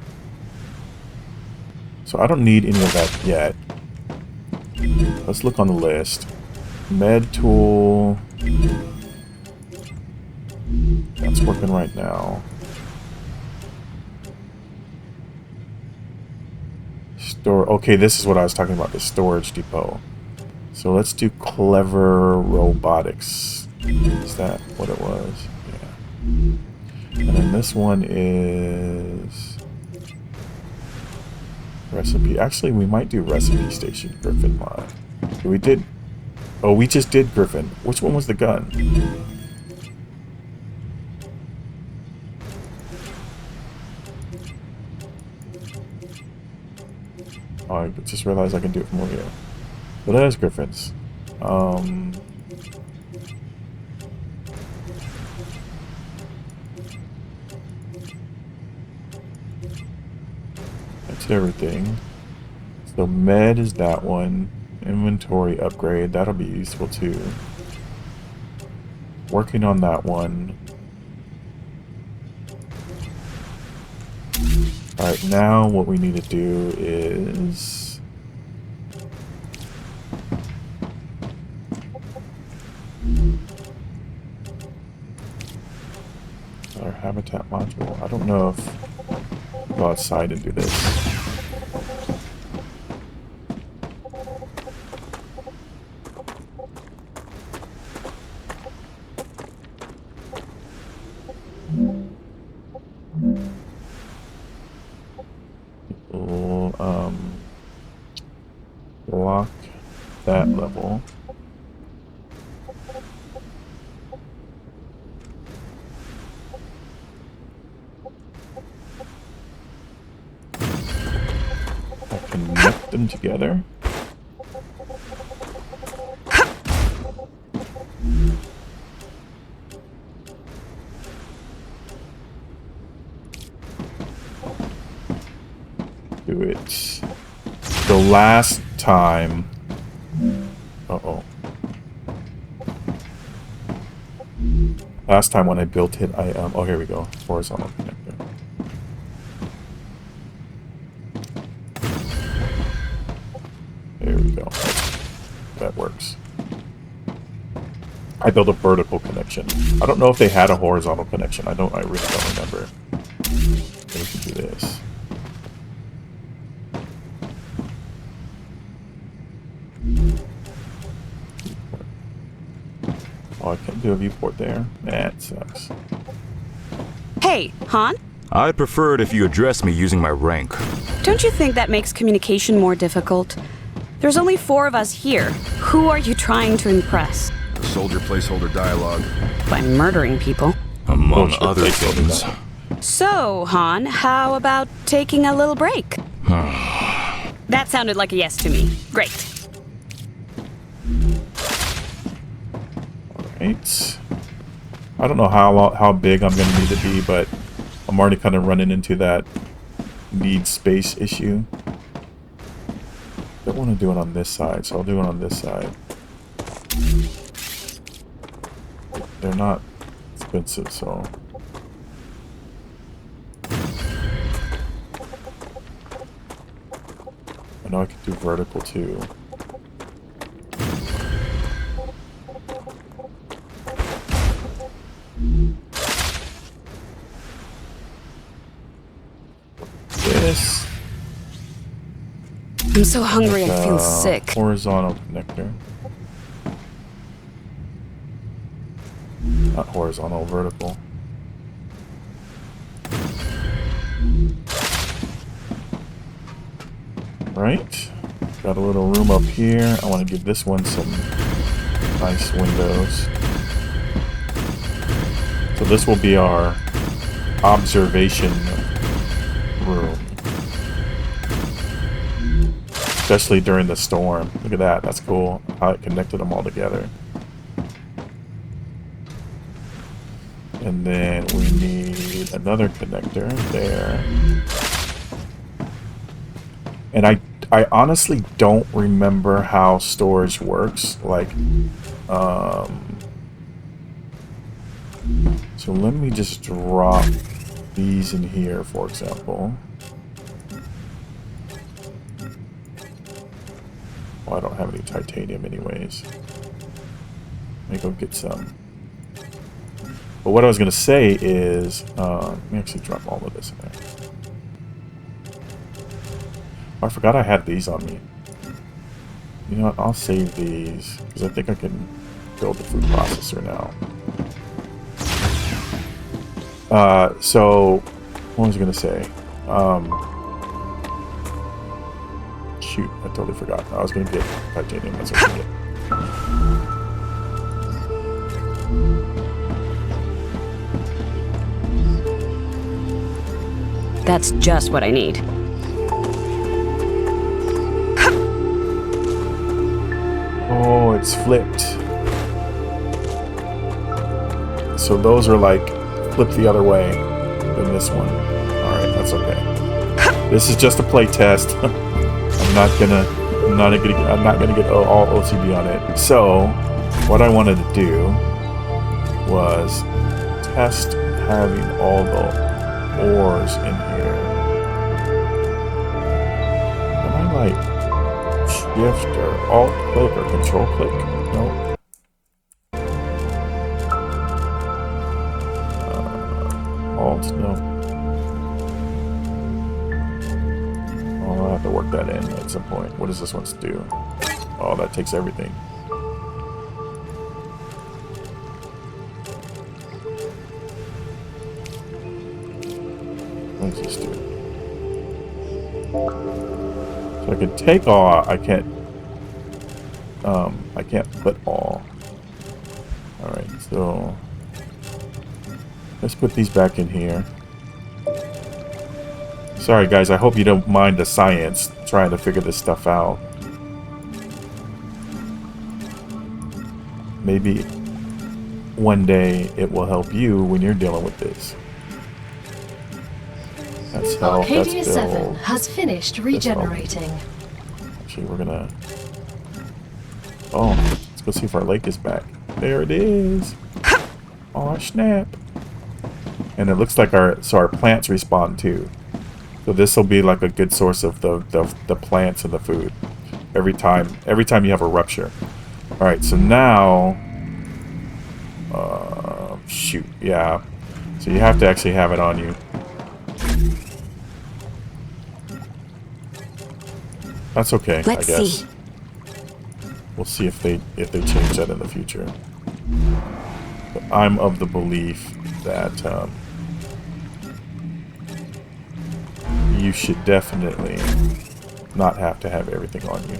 So I don't need any of that yet. Let's look on the list. Med tool. That's working right now. Store, okay, this is what I was talking about, the storage depot. So let's do clever robotics. Is that what it was? Yeah. And then this one is recipe. Actually, we might do recipe station Griffin mod. We did. Oh, we just did Griffin. Which one was the gun? Oh, I just realized I can do it from over here. But there's Griffins. That's everything. So med is that one. Inventory upgrade, that'll be useful too. Working on that one. Alright, now what we need to do is our habitat module. I don't know if I'll go outside and do this. We'll lock that level. Connect them together. Do it. The last time. Uh-oh. Last time when I built it, I oh, here we go. Horizontal connector. There we go. That works. I built a vertical connection. I don't know if they had a horizontal connection. I really don't remember. We can do this. Oh, I can't do a viewport there. That sucks. Hey, Han? I'd prefer it if you address me using my rank. Don't you think that makes communication more difficult? There's only 4 of us here. Who are you trying to impress? The soldier placeholder dialogue. By murdering people. Among Bullshit, other they told me things. that. So, Han, how about taking a little break? That sounded like a yes to me. Great. Right. I don't know how big I'm going to need to be, but I'm already kind of running into that need space issue. Don't want to do it on this side, so I'll do it on this side. They're not expensive, so... I know I could do vertical too. This. I'm so hungry I feel sick. Horizontal connector. Not horizontal, vertical. Right. Got a little room up here. I want to give this one some nice windows. So this will be our observation room. Especially during the storm. Look at that. That's cool. How it connected them all together. And then we need another connector there. And I honestly don't remember how storage works. Like, so let me just drop these in here, for example. Oh, I don't have any titanium anyways. Let me go get some. But what I was going to say is, let me actually drop all of this in there. Oh, I forgot I had these on me. You know what, I'll save these, because I think I can build the food processor now. So, what was I going to say? Shoot, I totally forgot. I was going to get titanium, that's what I'm going to get. That's just what I need. Oh, it's flipped. So those are like flipped the other way than this one. Alright, that's okay. This is just a play test. I'm not gonna get all OCD on it. So what I wanted to do was test having all the ores in here. Can I like shift or alt click or control click? No. Alt, no. Oh, I'll have to work that in at some point. What does this one do? Oh, that takes everything. What does this do? So I can take all, I can't put all. Alright, so let's put these back in here. Sorry guys, I hope you don't mind the science trying to figure this stuff out. Maybe one day it will help you when you're dealing with this. That's health, that's Arcadia 7 build. has finished regenerating. Actually, we're gonna... Oh, let's go see if our lake is back. There it is. Oh, snap. And it looks like our plants respawn too. So this will be like a good source of the plants and the food. Every time you have a rupture. Alright, so now... shoot, yeah. So you have to actually have it on you. That's okay, Let's I guess. see. We'll see if they change that in the future. I'm of the belief that you should definitely not have to have everything on you.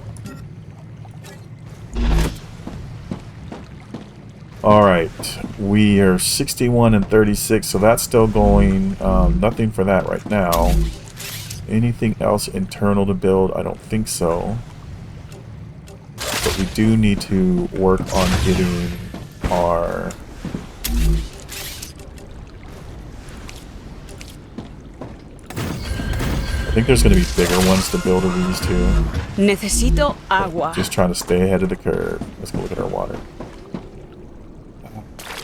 Alright, we are 61 and 36, so that's still going. Nothing for that right now. Anything else internal to build? I don't think so. But we do need to work on getting our... I think there's going to be bigger ones to build of these too. Necesito agua. Just trying to stay ahead of the curve. Let's go look at our water.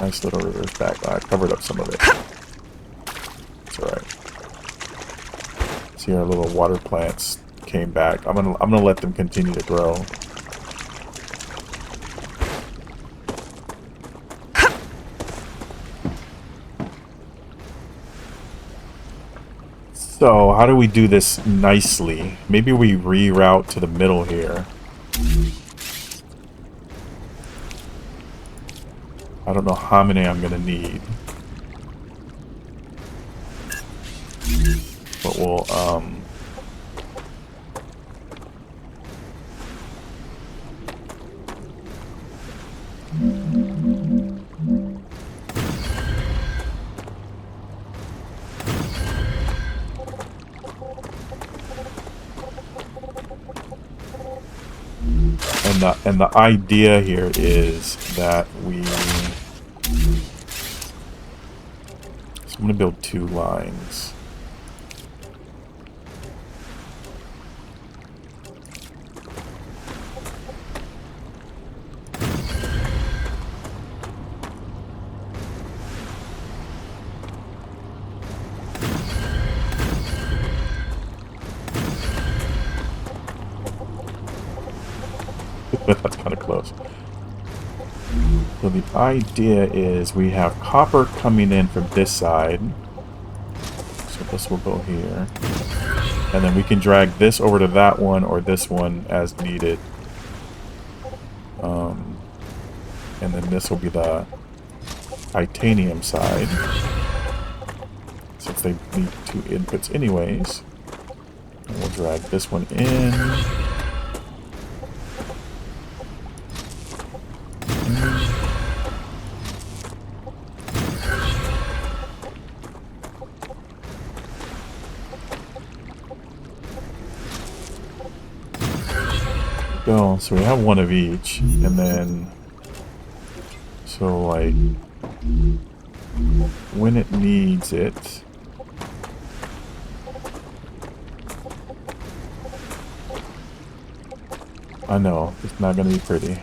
Nice little reverse back. I covered up some of it. It's alright. See, our little water plants came back. I'm gonna let them continue to grow. So, how do we do this nicely? Maybe we reroute to the middle here. I don't know how many I'm gonna need. But we'll, and the idea here is that we... So I'm going to build 2 lines. That's kind of close. So the idea is we have copper coming in from this side. So this will go here. And then we can drag this over to that one or this one as needed. And then this will be the titanium side. Since they need 2 inputs anyways. And we'll drag this one in. Go. So we have 1 of each, and then so like when it needs it, I know it's not going to be pretty.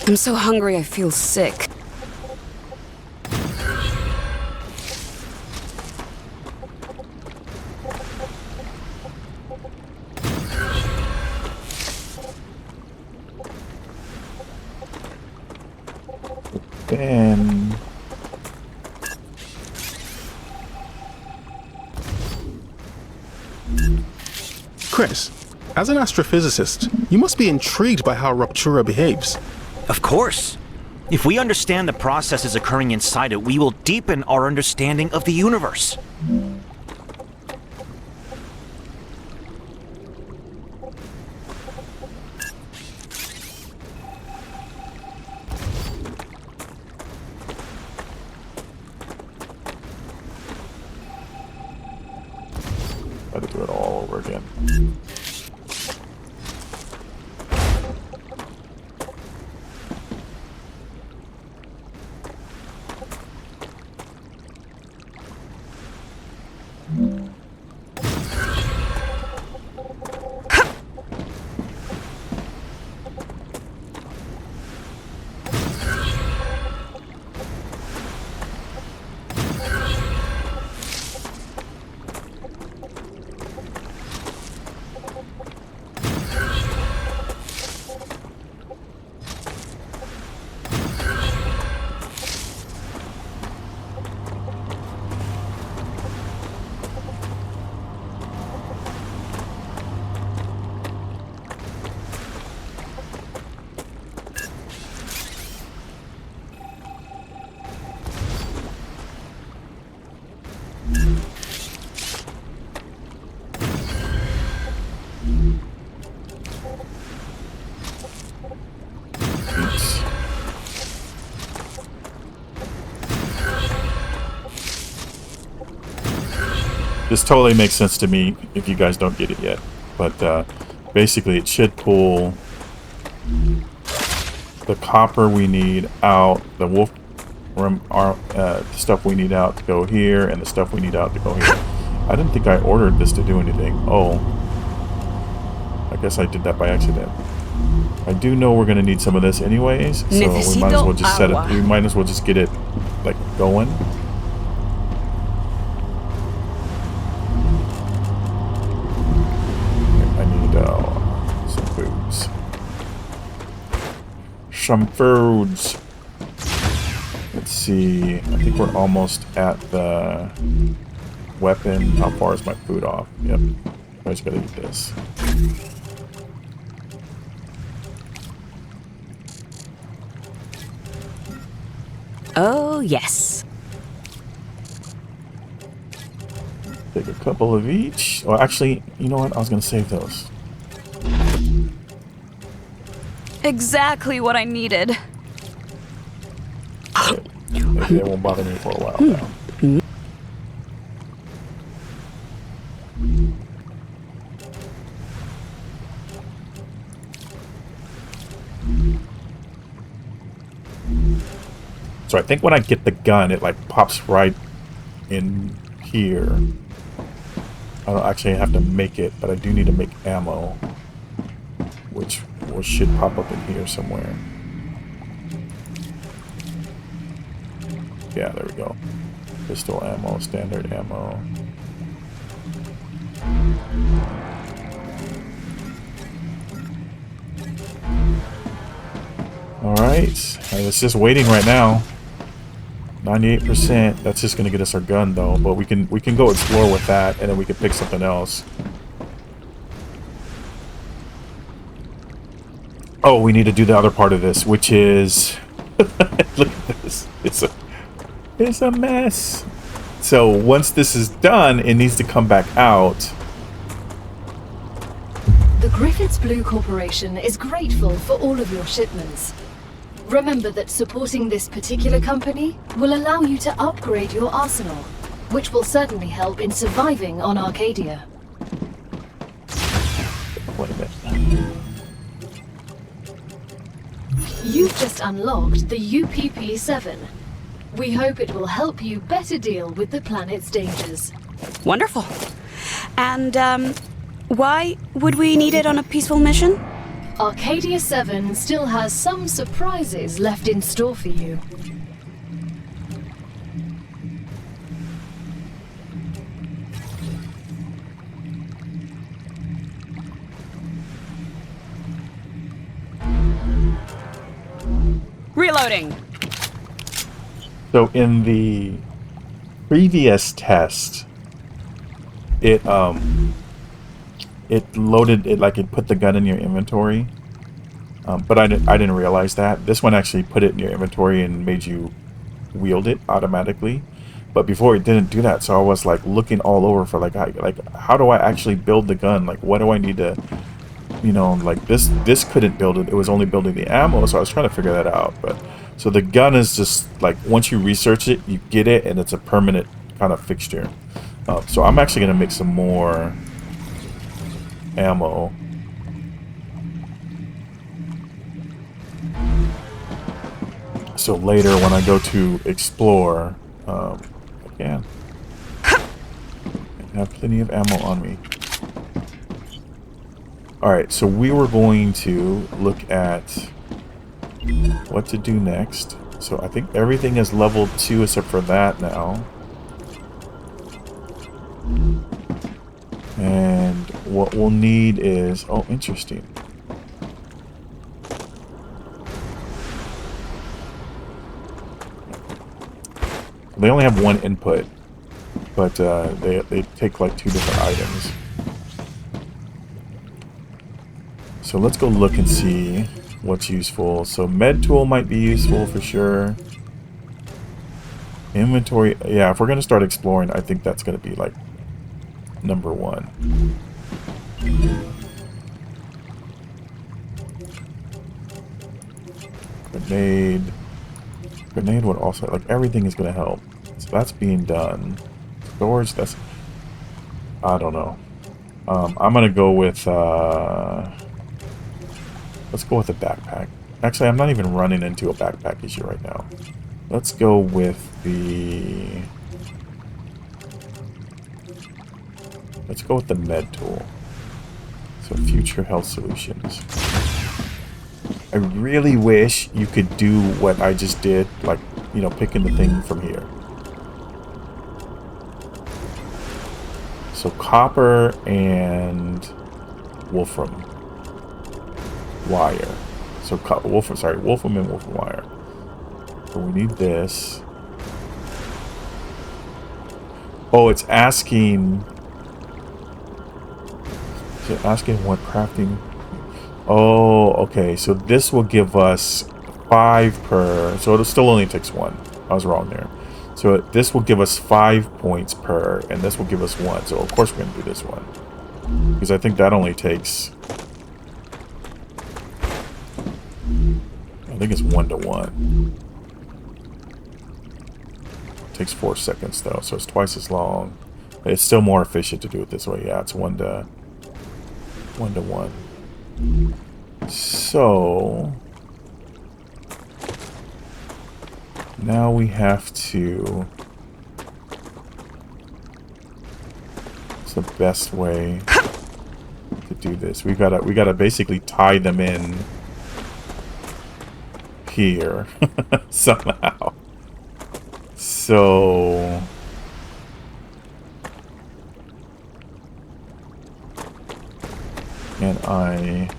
I'm so hungry I feel sick. Then Chris, as an astrophysicist, you must be intrigued by how Ruptura behaves. Of course. If we understand the processes occurring inside it, we will deepen our understanding of the universe. Got to do it all over again. This totally makes sense to me if you guys don't get it yet. But basically it should pull the copper we need out, the wolf stuff we need out to go here, and the stuff we need out to go here. I didn't think I ordered this to do anything. Oh. I guess I did that by accident. I do know we're going to need some of this anyways, so we might as well just set it. We might as well just get it, like, going. I need some foods. Some foods. Let's see. I think we're almost at the weapon. How far is my food off? Yep. I just gotta eat this. Oh, yes. Take a couple of each. Well, actually, you know what? I was going to save those. Exactly what I needed. Maybe they won't bother me for a while now. So I think when I get the gun, it like pops right in here. I don't actually have to make it, but I do need to make ammo, which should pop up in here somewhere. Yeah, there we go. Pistol ammo, standard ammo. Alright, it's just waiting right now. 98%. That's just gonna get us our gun though, but we can go explore with that, and then we can pick something else. Oh, we need to do the other part of this, which is look at this. It's a mess. So once this is done, it needs to come back out. The Griffiths Blue Corporation is grateful for all of your shipments. Remember that supporting this particular company will allow you to upgrade your arsenal, which will certainly help in surviving on Arcadia. Wait a minute. You've just unlocked the UPP-7. We hope it will help you better deal with the planet's dangers. Wonderful. And, why would we need it on a peaceful mission? Arcadia 7 still has some surprises left in store for you. Reloading. So in the previous test, it loaded it, like it put the gun in your inventory, but I didn't realize that. This one actually put it in your inventory and made you wield it automatically, but before it didn't do that. So I was like looking all over for like how do I actually build the gun? Like what do I need to, you know, like this couldn't build it. It was only building the ammo, so I was trying to figure that out. But so the gun is just like once you research it, you get it, and it's a permanent kind of fixture. So I'm actually gonna make some more ammo. So later when I go to explore, I can have plenty of ammo on me. Alright, so we were going to look at what to do next. So I think everything is level 2 except for that now. And what we'll need is... oh, interesting. They only have one input, but they take like 2 different items. So let's go look and see what's useful. So med tool might be useful for sure. Inventory, yeah, if we're going to start exploring, I think that's going to be like number 1. Grenade would also, like, everything is going to help. So that's being done. Storage, that's... I don't know. I'm gonna go with let's go with a backpack. Actually, I'm not even running into a backpack issue right now. Let's go with the med tool. So future health solutions. I really wish you could do what I just did, like, you know, picking the thing from here. So copper and wolfram wire. So wolfram and wolfram wire. So we need this. Oh, it's asking. Is it asking what crafting? Oh, okay. So this will give us 5 per. So it still only takes 1. I was wrong there. So this will give us 5 points per, and this will give us 1. So of course we're gonna do this one because I think that only takes. I think it's 1 to 1. It takes 4 seconds though, so it's twice as long. It's still more efficient to do it this way. Yeah, it's 1 to 1. So now we have to. What's the best way to do this? We gotta basically tie them in here somehow. So and I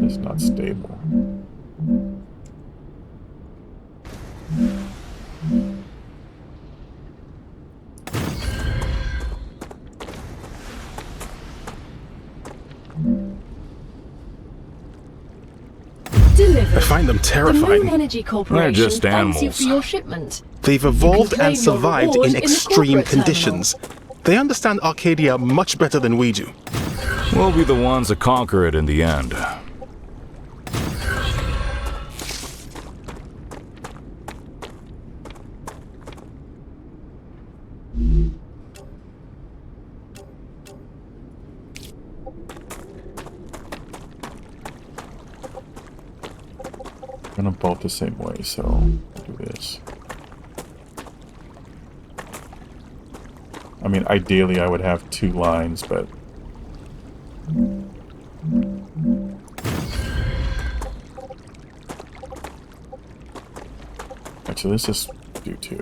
it's not stable. Delivered. I find them The terrifying. Moon Energy Corporation just thanks you animals. for your shipment. They've evolved claim and your survived reward in in the extreme corporate conditions. They understand Arcadia much better than we do. We'll be the ones that conquer it in the end. I'm gonna bolt the same way, so I'll do this. I mean, ideally I would have 2 lines, but actually let's just do 2.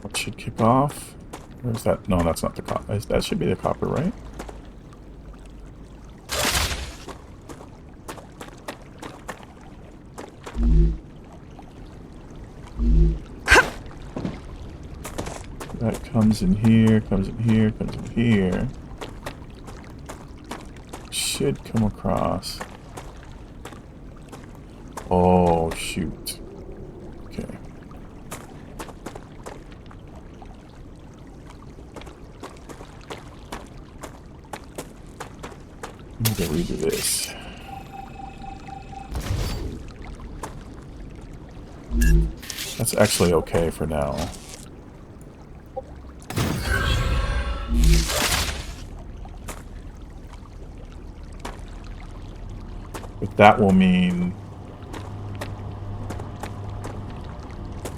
That should kick off. Where's that? No, that's not the copper. That should be the copper, right? That comes in here, comes in here, comes in here. Should come across. Oh, shoot. Okay. I'm gonna redo this. That's actually okay for now. But that will mean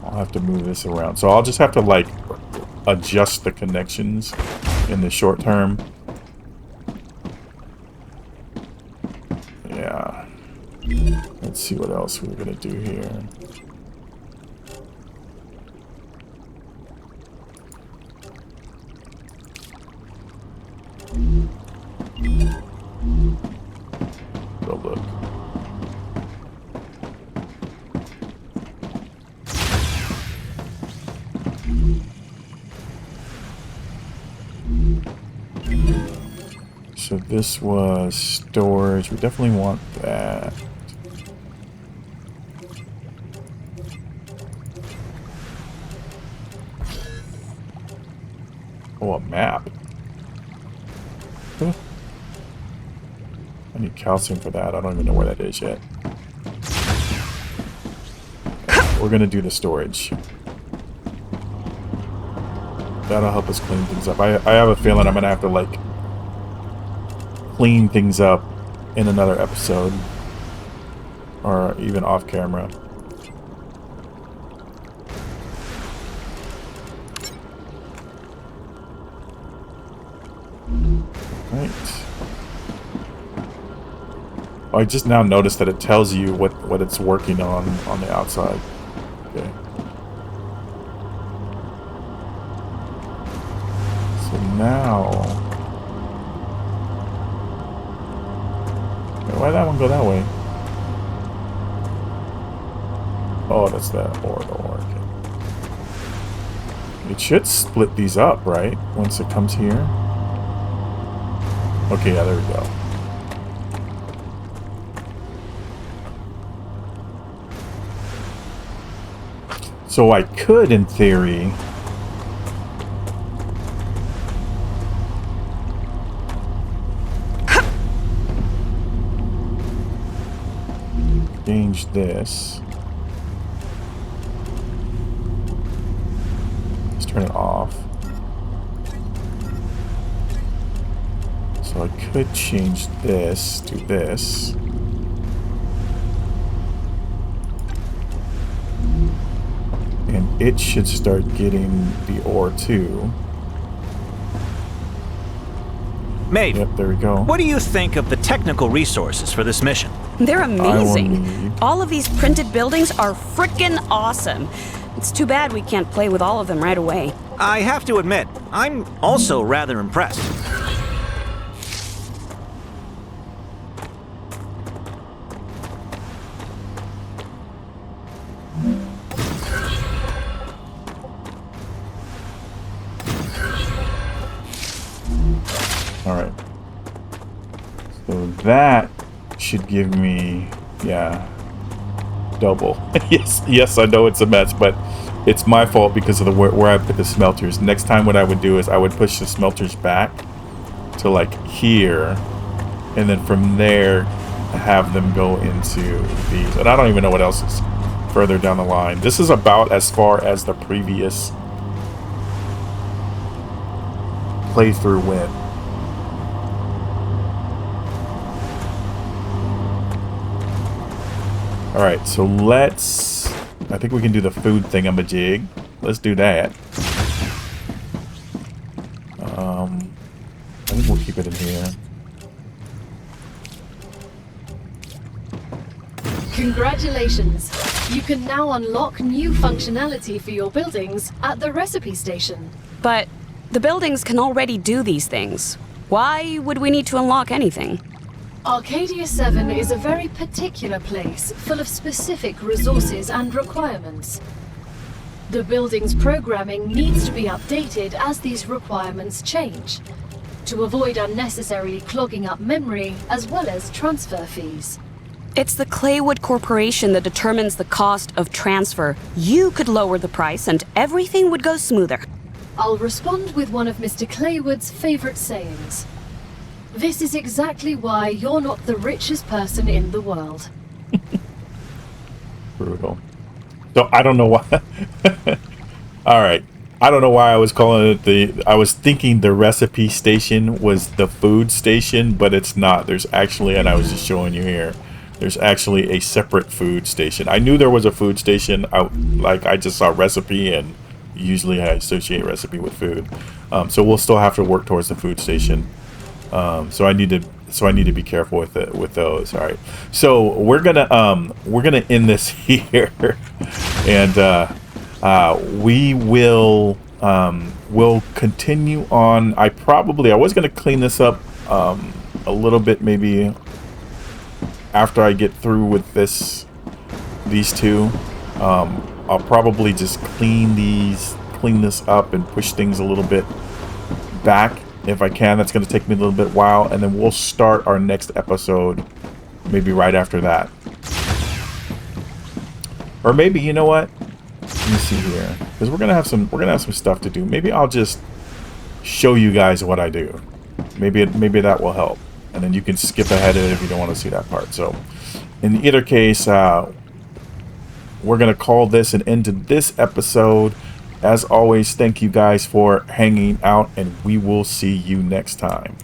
I'll have to move this around. So I'll just have to, like, adjust the connections in the short term. Yeah. Let's see what else we're gonna do here. Go look. So this was storage. We definitely want that. Oh, a map. Huh. I need calcium for that. I don't even know where that is yet. We're gonna do the storage. That'll help us clean things up. I have a feeling I'm gonna have to, like, clean things up in another episode. Or even off camera. Right. Oh, I just now noticed that it tells you what it's working on the outside. Okay. So now... Wait, why'd that one go that way? Oh, that's the ore. Okay. It should split these up, right? Once it comes here. Okay, yeah, there we go. So I could, in theory... change this. Let's turn it off. So I could change this to this. And it should start getting the ore too. Maeve, yep, there we go. What do you think of the technical resources for this mission? They're amazing. All of these printed buildings are frickin' awesome. It's too bad we can't play with all of them right away. I have to admit, I'm also rather impressed. Alright. So that should give me, yeah, double. yes, I know it's a mess, but it's my fault because of the where I put the smelters. Next time what I would do is I would push the smelters back to like here, and then from there have them go into these. And I don't even know what else is further down the line. This is about as far as the previous playthrough went. Alright, so let's... I think we can do the food thingamajig. Let's do that. I think we'll keep it in here. Congratulations! You can now unlock new functionality for your buildings at the recipe station. But the buildings can already do these things. Why would we need to unlock anything? Arcadia 7 is a very particular place, full of specific resources and requirements. The building's programming needs to be updated as these requirements change, to avoid unnecessarily clogging up memory as well as transfer fees. It's the Claywood Corporation that determines the cost of transfer. You could lower the price and everything would go smoother. I'll respond with one of Mr. Claywood's favorite sayings. This is exactly why you're not the richest person in the world. Brutal. So I don't know why. Alright. I don't know why I was calling it the... I was thinking the recipe station was the food station, but it's not. There's actually, and I was just showing you here, there's actually a separate food station. I knew there was a food station. I just saw recipe, and usually I associate recipe with food. So we'll still have to work towards the food station. So I need to be careful with it, with those. All right. So we're gonna end this here, and we will we'll continue on. I was gonna clean this up a little bit, maybe after I get through with these two. I'll probably just clean this up and push things a little bit back if I can. That's going to take me a little bit while, and then we'll start our next episode maybe right after that. Or maybe, you know what? Let me see here, because we're gonna have some stuff to do. Maybe I'll just show you guys what I do. Maybe that will help, and then you can skip ahead of it if you don't want to see that part. So, in either case, we're gonna call this an end to this episode. As always, thank you guys for hanging out, and we will see you next time.